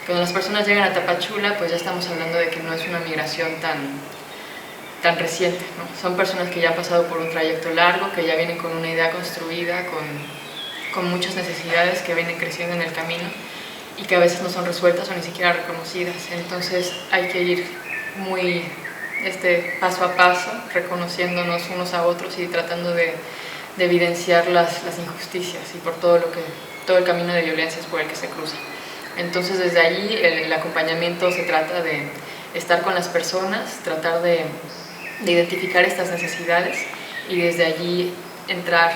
Cuando las personas llegan a Tapachula, pues ya estamos hablando de que no es una migración tan reciente, ¿no? Son personas que ya han pasado por un trayecto largo, que ya vienen con una idea construida, con muchas necesidades que vienen creciendo en el camino y que a veces no son resueltas o ni siquiera reconocidas. Entonces hay que ir muy paso a paso, reconociéndonos unos a otros y tratando de evidenciar las injusticias y por todo el camino de violencias por el que se cruza. Entonces desde allí el acompañamiento se trata de estar con las personas, tratar de identificar estas necesidades y desde allí entrar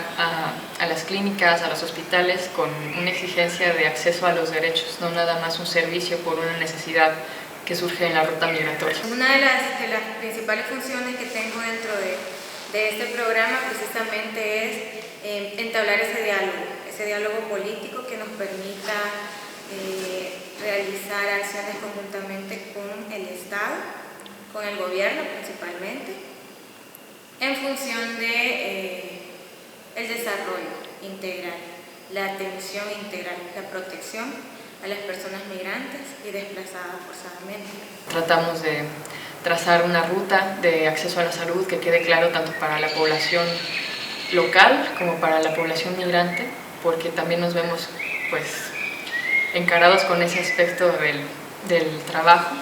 a las clínicas, a los hospitales con una exigencia de acceso a los derechos, no nada más un servicio por una necesidad que surge en la ruta migratoria. Una de las principales funciones que tengo dentro de este programa precisamente es entablar ese diálogo político que nos permita realizar acciones conjuntamente con el Estado, con el gobierno principalmente, en función de el desarrollo integral, la atención integral, la protección a las personas migrantes y desplazadas forzadamente. Tratamos de trazar una ruta de acceso a la salud que quede claro tanto para la población local como para la población migrante, porque también nos vemos pues encarados con ese aspecto del trabajo.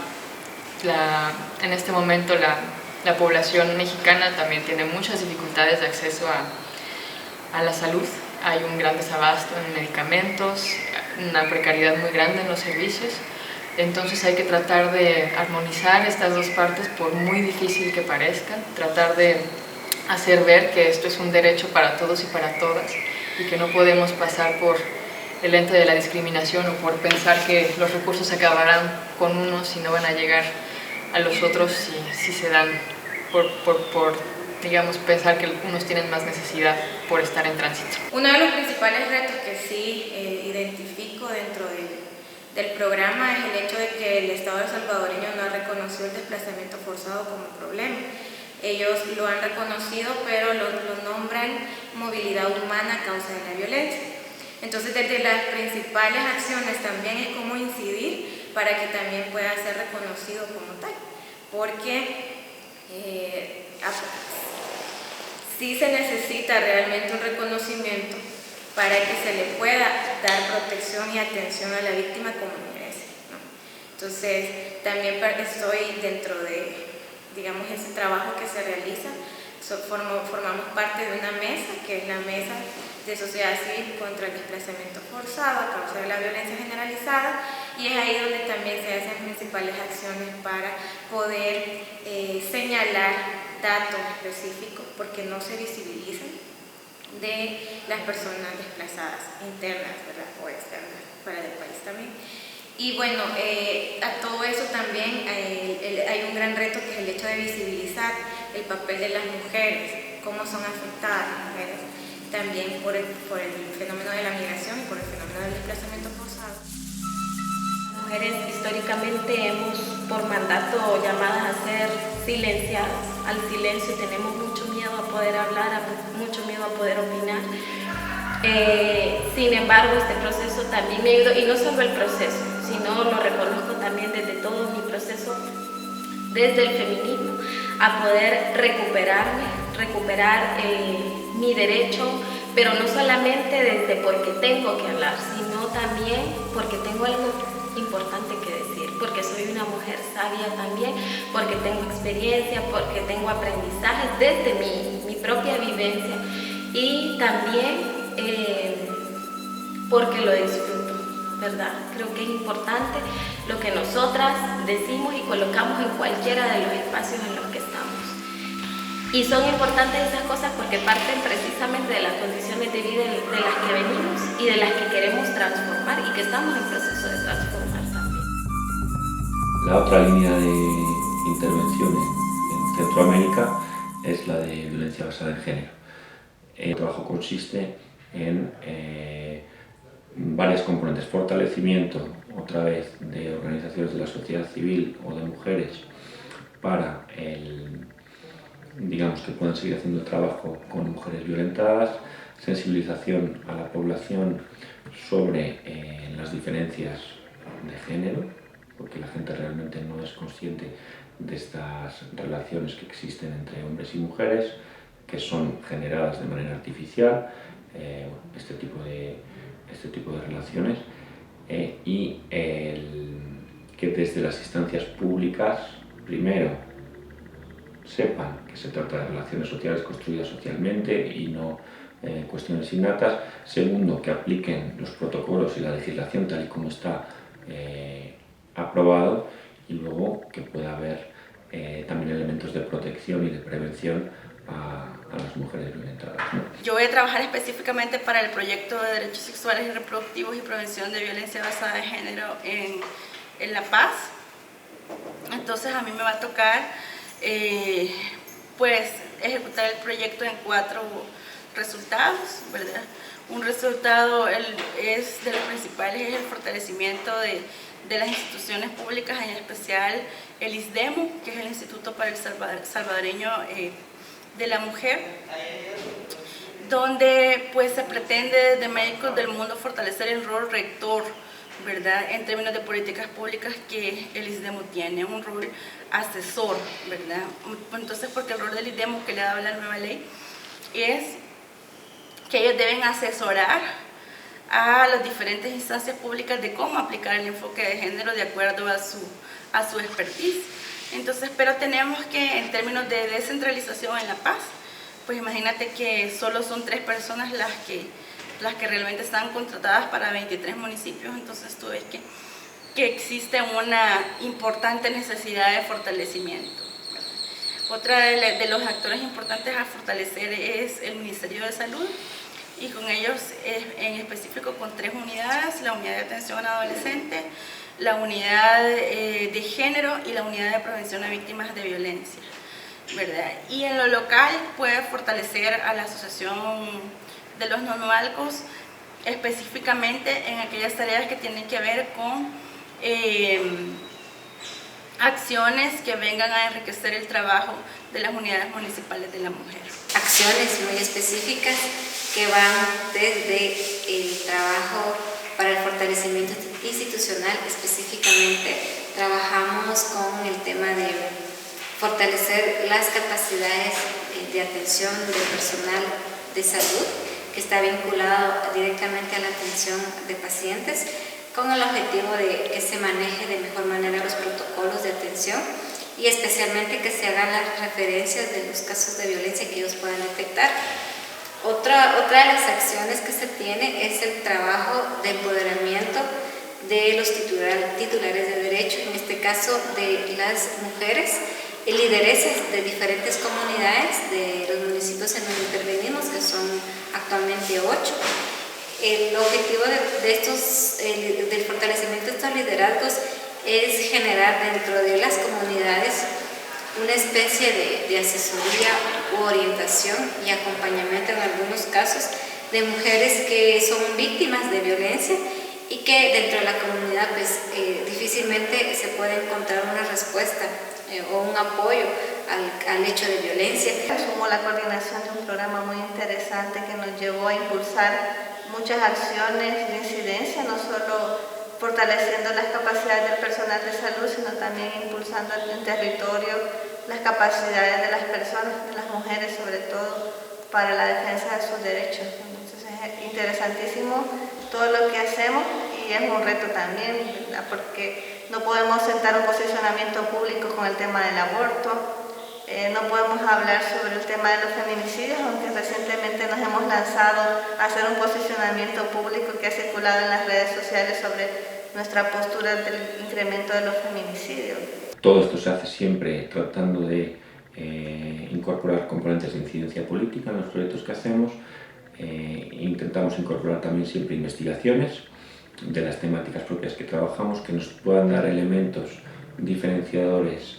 En este momento la población mexicana también tiene muchas dificultades de acceso a la salud. Hay un gran desabasto en medicamentos, una precariedad muy grande en los servicios. Entonces hay que tratar de armonizar estas dos partes, por muy difícil que parezca, tratar de hacer ver que esto es un derecho para todos y para todas y que no podemos pasar por el ente de la discriminación o por pensar que los recursos acabarán con unos y no van a llegar a los otros si se dan por digamos, pensar que unos tienen más necesidad por estar en tránsito. Uno de los principales retos que sí identifico dentro del programa es el hecho de que el Estado salvadoreño no ha reconocido el desplazamiento forzado como problema. Ellos lo han reconocido, pero lo nombran movilidad humana a causa de la violencia. Entonces, desde las principales acciones también es cómo incidir para que también pueda ser reconocido como tal, porque sí se necesita realmente un reconocimiento para que se le pueda dar protección y atención a la víctima como merece, ¿no? Entonces, también estoy dentro de, digamos, ese trabajo que se realiza. Formamos parte de una mesa, que es la Mesa de Sociedad Civil contra el Desplazamiento Forzado a causa de la violencia generalizada, y es ahí donde también se hacen principales acciones para poder señalar datos específicos, porque no se visibilizan, de las personas desplazadas internas, ¿verdad?, o externas fuera del país también. Y bueno, a todo eso también hay un gran reto, que es el hecho de visibilizar el papel de las mujeres, cómo son afectadas las mujeres también por el fenómeno de la migración y por el fenómeno del desplazamiento forzado. Las mujeres históricamente hemos por mandato llamadas a ser silenciadas, al silencio, tenemos mucho miedo a poder hablar, mucho miedo a poder opinar. Sin embargo, este proceso también me ayudó, y no solo el proceso, sino lo reconozco también desde todo mi proceso, desde el feminismo, a poder recuperar mi derecho, pero no solamente desde porque tengo que hablar, sino también porque tengo algo importante que decir, porque soy una mujer sabia también, porque tengo experiencia, porque tengo aprendizajes desde mi propia vivencia, y también porque lo disfruto, ¿verdad? Creo que es importante lo que nosotras decimos y colocamos en cualquiera de los espacios en los que estamos. Y son importantes esas cosas porque parten precisamente de las condiciones de vida de las que venimos y de las que queremos transformar y que estamos en proceso de transformar también. La otra línea de intervención en Centroamérica es la de violencia basada en género. El trabajo consiste en varias componentes: fortalecimiento, otra vez, de organizaciones de la sociedad civil o de mujeres para digamos, que puedan seguir haciendo el trabajo con mujeres violentadas, sensibilización a la población sobre las diferencias de género, porque la gente realmente no es consciente de estas relaciones que existen entre hombres y mujeres, que son generadas de manera artificial, este tipo de relaciones, y que desde las instancias públicas, primero, sepan que se trata de relaciones sociales construidas socialmente y no cuestiones innatas. Segundo, que apliquen los protocolos y la legislación tal y como está aprobado, y luego que pueda haber también elementos de protección y de prevención a las mujeres violentadas, ¿no? Yo voy a trabajar específicamente para el proyecto de derechos sexuales y reproductivos y prevención de violencia basada en género en La Paz. Entonces a mí me va a tocar pues ejecutar el proyecto en 4 resultados, ¿verdad? Un resultado de los principales es el fortalecimiento de las instituciones públicas, en especial el ISDEMU, que es el Instituto para el Salvadoreño de la Mujer, donde pues se pretende desde Médicos del Mundo fortalecer el rol rector, ¿verdad?, en términos de políticas públicas que el ISDEMU tiene, un rol asesor, ¿verdad? Entonces, porque el rol del ISDEMU que le da la nueva ley es que ellos deben asesorar a las diferentes instancias públicas de cómo aplicar el enfoque de género de acuerdo a su expertise. Entonces, pero tenemos que, en términos de descentralización en La Paz, pues imagínate que solo son 3 personas las que realmente están contratadas para 23 municipios, entonces tú ves que existe una importante necesidad de fortalecimiento. Otra de los actores importantes a fortalecer es el Ministerio de Salud, y con ellos en específico con 3 unidades: la unidad de atención a adolescentes, la unidad de género y la unidad de prevención a víctimas de violencia, ¿verdad? Y en lo local puede fortalecer a la Asociación de los Nonualcos, específicamente en aquellas tareas que tienen que ver con acciones que vengan a enriquecer el trabajo de las unidades municipales de la mujer. Acciones muy específicas que van desde el trabajo para el fortalecimiento institucional. Específicamente trabajamos con el tema de fortalecer las capacidades de atención del personal de salud, que está vinculado directamente a la atención de pacientes, con el objetivo de que se maneje de mejor manera los protocolos de atención y especialmente que se hagan las referencias de los casos de violencia que ellos puedan detectar. Otra de las acciones que se tiene es el trabajo de empoderamiento de los titulares de derechos, en este caso de las mujeres, lideresas de diferentes comunidades de los municipios en donde intervenimos, que son actualmente 8. El objetivo del fortalecimiento de estos liderazgos es generar dentro de las comunidades una especie de asesoría u orientación y acompañamiento en algunos casos de mujeres que son víctimas de violencia y que dentro de la comunidad pues difícilmente se puede encontrar una respuesta o un apoyo al hecho de violencia. Asumo la coordinación de un programa muy interesante que nos llevó a impulsar muchas acciones de incidencia, no solo fortaleciendo las capacidades del personal de salud, sino también impulsando en territorio las capacidades de las personas, de las mujeres sobre todo, para la defensa de sus derechos. Entonces es interesantísimo todo lo que hacemos y es un reto también, ¿verdad? Porque no podemos sentar un posicionamiento público con el tema del aborto, no podemos hablar sobre el tema de los feminicidios, aunque recientemente nos hemos lanzado a hacer un posicionamiento público que ha circulado en las redes sociales sobre nuestra postura del incremento de los feminicidios. Todo esto se hace siempre tratando de incorporar componentes de incidencia política en los proyectos que hacemos. Intentamos incorporar también siempre investigaciones de las temáticas propias que trabajamos, que nos puedan dar elementos diferenciadores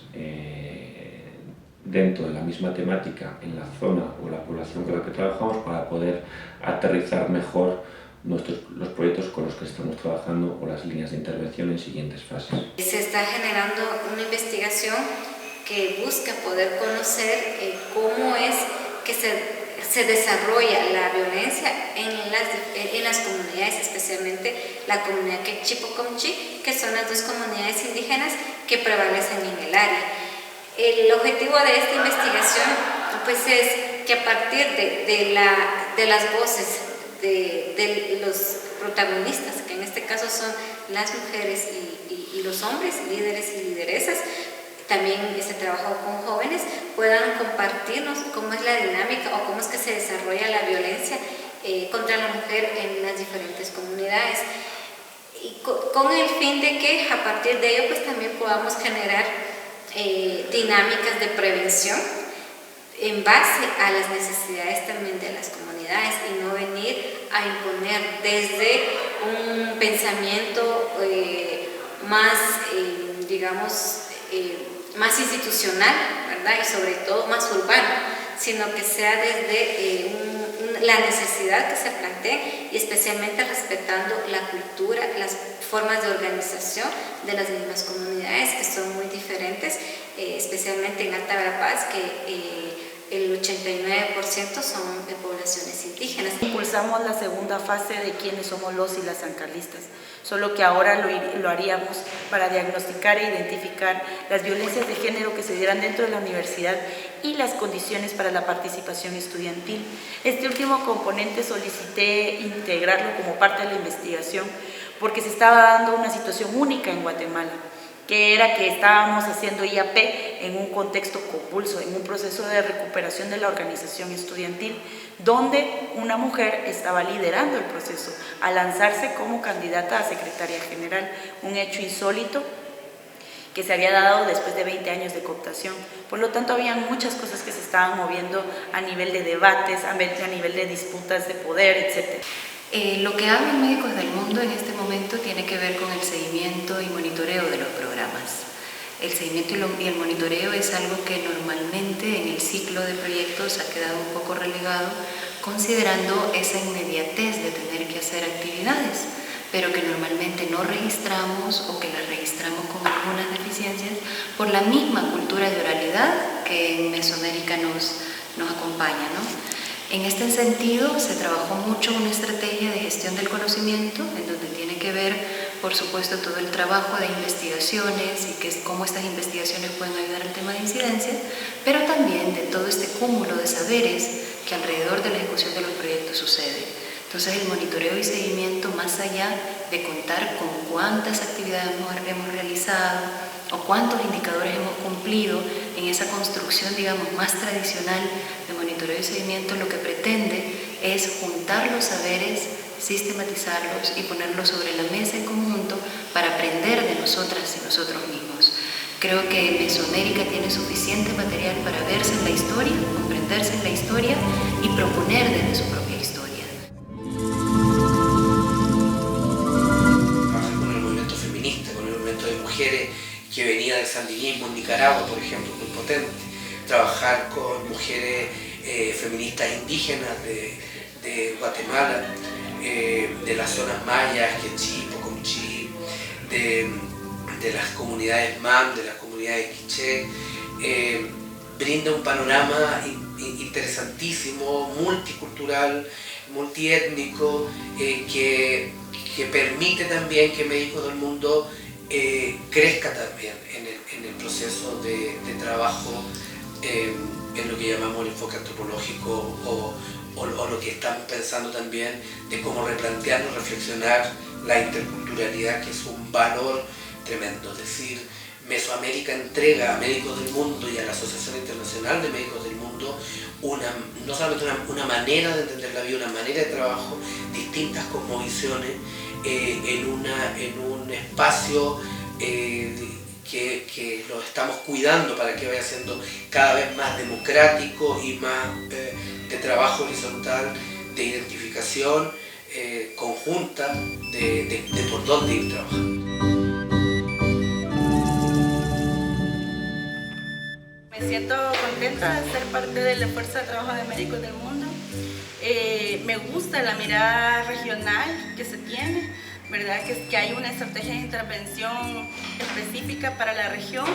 dentro de la misma temática en la zona o la población con la que trabajamos, para poder aterrizar mejor los proyectos con los que estamos trabajando o las líneas de intervención en siguientes fases. Se está generando una investigación que busca poder conocer cómo es que se desarrolla la violencia en las comunidades, especialmente la comunidad Quechí-Pocomchi, que son las 2 comunidades indígenas que prevalecen en el área. El objetivo de esta investigación pues, es que a partir de las voces de los protagonistas, que en este caso son las mujeres y los hombres, líderes y lideresas, también se trabajó con jóvenes, puedan compartirnos cómo es la dinámica o cómo es que se desarrolla la violencia contra la mujer en las diferentes comunidades. Y con el fin de que a partir de ello pues también podamos generar dinámicas de prevención en base a las necesidades también de las comunidades y no venir a imponer desde un pensamiento más, digamos, más institucional, ¿verdad? Y sobre todo más urbano, sino que sea desde la necesidad que se plantee y especialmente respetando la cultura, las formas de organización de las mismas comunidades que son muy diferentes, especialmente en Alta Verapaz, que el 89% son de poblaciones indígenas. Impulsamos la segunda fase de quiénes somos los y las sancarlistas, solo que ahora lo haríamos para diagnosticar e identificar las violencias de género que se dieran dentro de la universidad y las condiciones para la participación estudiantil. Este último componente solicité integrarlo como parte de la investigación porque se estaba dando una situación única en Guatemala, que era que estábamos haciendo IAP en un contexto convulso, en un proceso de recuperación de la organización estudiantil, donde una mujer estaba liderando el proceso a lanzarse como candidata a secretaria general, un hecho insólito que se había dado después de 20 años de cooptación. Por lo tanto, había muchas cosas que se estaban moviendo a nivel de debates, a nivel de disputas de poder, etc. Lo que hablan Médicos del Mundo en este momento tiene que ver con el seguimiento y monitoreo de los programas. El seguimiento y el monitoreo es algo que normalmente en el ciclo de proyectos ha quedado un poco relegado, considerando esa inmediatez de tener que hacer actividades, pero que normalmente no registramos o que las registramos con algunas deficiencias por la misma cultura de oralidad que en Mesoamérica nos acompaña, ¿no? En este sentido, se trabajó mucho una estrategia de gestión del conocimiento, en donde tiene que ver, por supuesto, todo el trabajo de investigaciones y cómo estas investigaciones pueden ayudar al tema de incidencia, pero también de todo este cúmulo de saberes que alrededor de la ejecución de los proyectos sucede. Entonces, el monitoreo y seguimiento, más allá de contar con cuántas actividades hemos realizado o cuántos indicadores hemos cumplido en esa construcción, digamos, más tradicional de monitoreo y seguimiento, lo que pretende es juntar los saberes, sistematizarlos y ponerlos sobre la mesa en conjunto para aprender de nosotras y nosotros mismos. Creo que Mesoamérica tiene suficiente material para verse en la historia, comprenderse en la historia y proponer desde su propia historia. Trabajar con el movimiento feminista, con el movimiento de mujeres que venía del sandinismo en Nicaragua, por ejemplo, muy potente. Trabajar con mujeres feministas indígenas de Guatemala, de las zonas mayas, Quechí, Pocomchí, de las comunidades MAM, de las comunidades quiché, brinda un panorama interesantísimo, multicultural, multiétnico, que permite también que Médicos del Mundo crezca también en el proceso de trabajo en lo que llamamos el enfoque antropológico o lo que estamos pensando también de cómo replantearnos, reflexionar la interculturalidad, que es un valor tremendo. Es decir, Mesoamérica entrega a Médicos del Mundo y a la Asociación Internacional de Médicos del Mundo no solamente una manera de entender la vida, una manera de trabajo, distintas cosmovisiones, en un espacio que lo estamos cuidando para que vaya siendo cada vez más democrático y más de trabajo horizontal, de identificación conjunta de por dónde ir trabajando. Me siento contenta de ser parte de la fuerza de trabajo de Médicos del Mundo. Me gusta la mirada regional que se tiene, ¿verdad? Que hay una estrategia de intervención específica para la región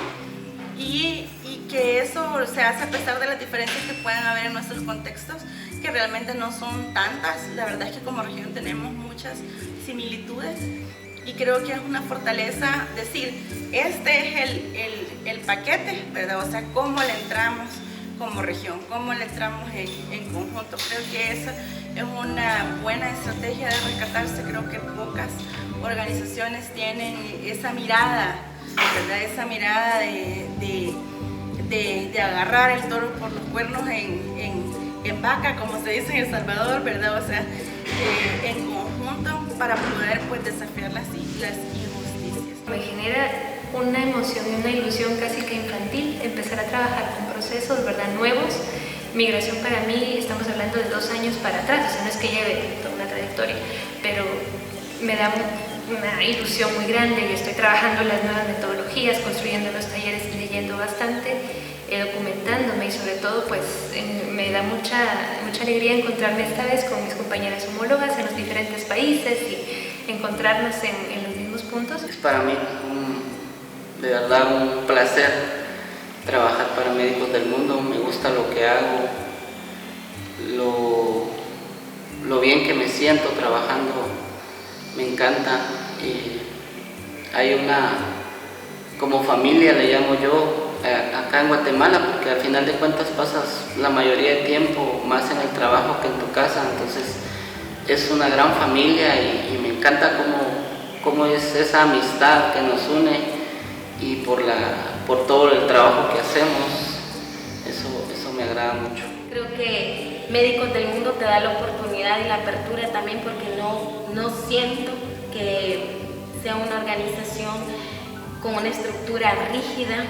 y que eso se hace a pesar de las diferencias que pueden haber en nuestros contextos, que realmente no son tantas. La verdad es que como región tenemos muchas similitudes y creo que es una fortaleza decir, este es el paquete, ¿verdad? O sea, cómo le entramos como región, cómo le entramos en conjunto. Creo que esa es una buena estrategia de rescatarse. Creo que pocas organizaciones tienen esa mirada, ¿verdad? Esa mirada de agarrar el toro por los cuernos en vaca, como se dice en El Salvador, ¿verdad? O sea, en conjunto para poder pues desafiar las injusticias. Me genera una emoción y una ilusión casi que infantil empezar a trabajar con procesos, ¿verdad?, nuevos. Migración para mí, estamos hablando de 2 años para atrás, o sea, no es que lleve toda una trayectoria, pero me da una ilusión muy grande y estoy trabajando las nuevas metodologías, construyendo los talleres y leyendo bastante. documentándome y sobre todo pues me da mucha alegría encontrarme esta vez con mis compañeras homólogas en los diferentes países y encontrarnos en los mismos puntos. Es para mí de verdad un placer trabajar para Médicos del Mundo. Me gusta lo que hago, lo bien que me siento trabajando, me encanta. Hay una, como familia le llamo yo, acá en Guatemala, porque al final de cuentas pasas la mayoría de tiempo más en el trabajo que en tu casa, entonces es una gran familia y me encanta cómo es esa amistad que nos une y por todo el trabajo que hacemos, eso me agrada mucho. Creo que Médicos del Mundo te da la oportunidad y la apertura también, porque no siento que sea una organización con una estructura rígida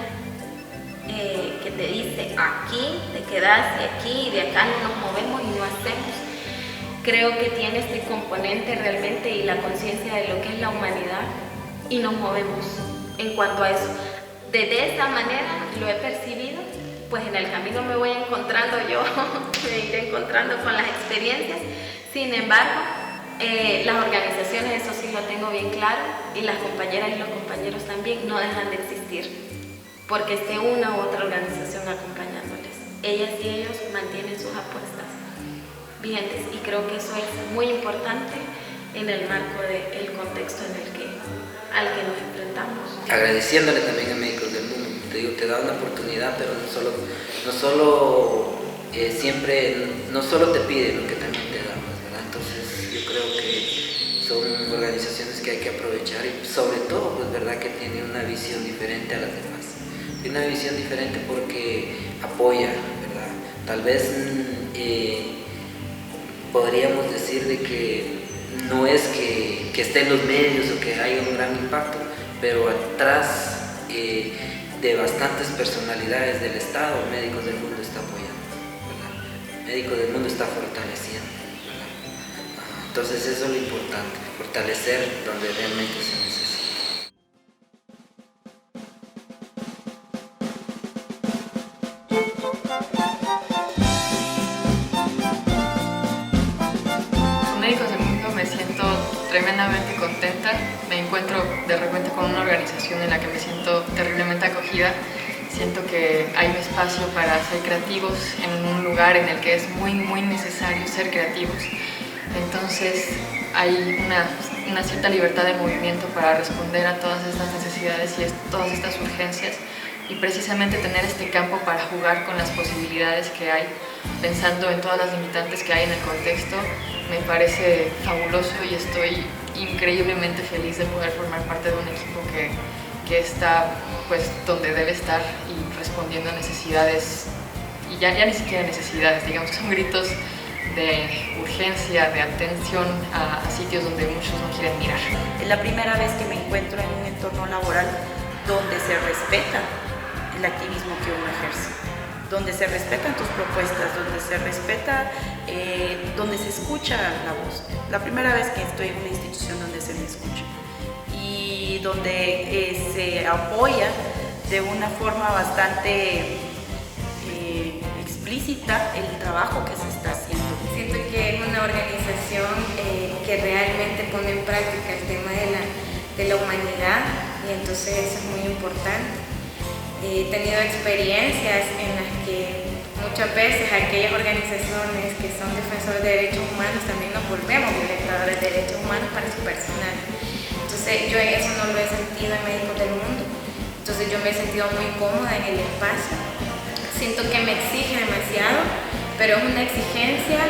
que te dice aquí te quedas, de aquí y de acá no nos movemos y no hacemos. Creo que tiene este componente realmente y la conciencia de lo que es la humanidad y nos movemos en cuanto a eso. De esa manera lo he percibido, pues en el camino me voy encontrando yo, me iré encontrando con las experiencias. Sin embargo, las organizaciones, eso sí lo tengo bien claro, y las compañeras y los compañeros también no dejan de existir, porque esté una u otra organización acompañándoles. Ellas y ellos mantienen sus apuestas vigentes y creo que eso es muy importante en el marco del contexto al que nos enfrentamos. Agradeciéndole también a Médicos del Mundo, te digo, te da una oportunidad, pero no solo te pide lo que también te da, ¿verdad? Entonces yo creo que son organizaciones que hay que aprovechar y sobre todo, pues verdad que tiene una visión diferente a las demás. Tiene una visión diferente porque apoya, ¿verdad? Tal vez podríamos decir de que no es que esté en los medios o que haya un gran impacto, pero atrás de bastantes personalidades del Estado, Médicos del Mundo está apoyando, ¿verdad? Médicos del Mundo está fortaleciendo, ¿verdad? Entonces eso es lo importante, fortalecer donde realmente se necesita. Médicos del Mundo me siento tremendamente contenta, me encuentro de repente con una organización en la que me siento terriblemente acogida, siento que hay un espacio para ser creativos en un lugar en el que es muy necesario ser creativos, entonces hay una cierta libertad de movimiento para responder a todas estas necesidades y todas estas urgencias, y precisamente tener este campo para jugar con las posibilidades que hay, pensando en todas las limitantes que hay en el contexto, me parece fabuloso y estoy increíblemente feliz de poder formar parte de un equipo que está pues donde debe estar y respondiendo a necesidades, y ya ni siquiera necesidades, digamos, son gritos de urgencia, de atención a sitios donde muchos no quieren mirar. Es la primera vez que me encuentro en un entorno laboral donde se respeta el activismo que uno ejerce, donde se respetan tus propuestas, donde se respeta, donde se escucha la voz. La primera vez que estoy en una institución donde se me escucha y donde se apoya de una forma bastante explícita el trabajo que se está haciendo. Siento que es una organización que realmente pone en práctica el tema de la humanidad, y entonces eso es muy importante. He tenido experiencias en las que muchas veces aquellas organizaciones que son defensores de derechos humanos también nos volvemos violadores de derechos humanos para su personal. Entonces yo eso no lo he sentido en Médicos del Mundo. Entonces yo me he sentido muy cómoda en el espacio. Siento que me exige demasiado, pero es una exigencia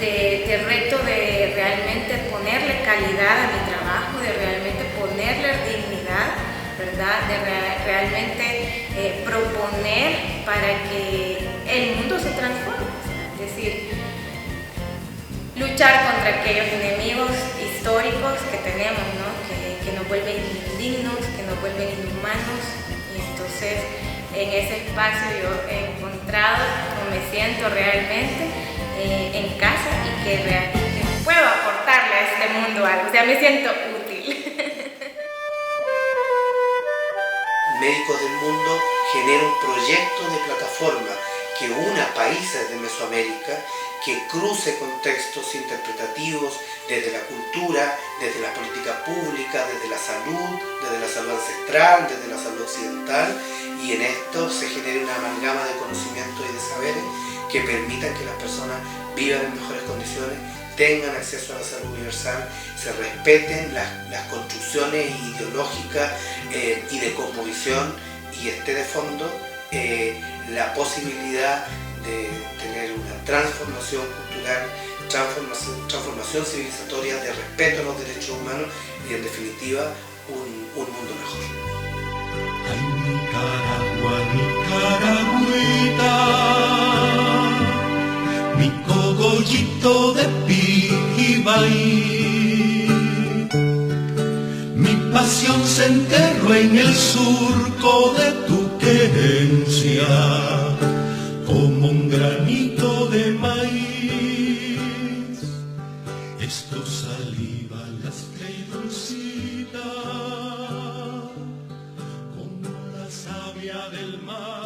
de reto de realmente ponerle calidad a mi trabajo, de realmente ponerle dignidad, ¿verdad? De realmente proponer para que el mundo se transforme. Es decir, luchar contra aquellos enemigos históricos que tenemos, ¿no? Que nos vuelven indignos, que nos vuelven inhumanos. Y entonces en ese espacio yo he encontrado cómo me siento realmente en casa y que realmente puedo aportarle a este mundo algo. O sea, me siento útil. Médicos Américos del mundo genere un proyecto de plataforma que una países de Mesoamérica, que cruce contextos interpretativos desde la cultura, desde la política pública, desde la salud ancestral, desde la salud occidental, y en esto se genere una amalgama de conocimientos y de saberes que permitan que las personas vivan en mejores condiciones, tengan acceso a la salud universal, se respeten las construcciones ideológicas y de cosmovisión, y esté de fondo la posibilidad de tener una transformación cultural, transformación civilizatoria, de respeto a los derechos humanos y, en definitiva, un mundo mejor. Ay, Nicaragua, Nicaragüita, mi cogollito de Pijibay, mi pasión se enterró en el surco de tu querencia, como un granito de maíz. Es tu saliva lastra y dulcita, como la savia del mar.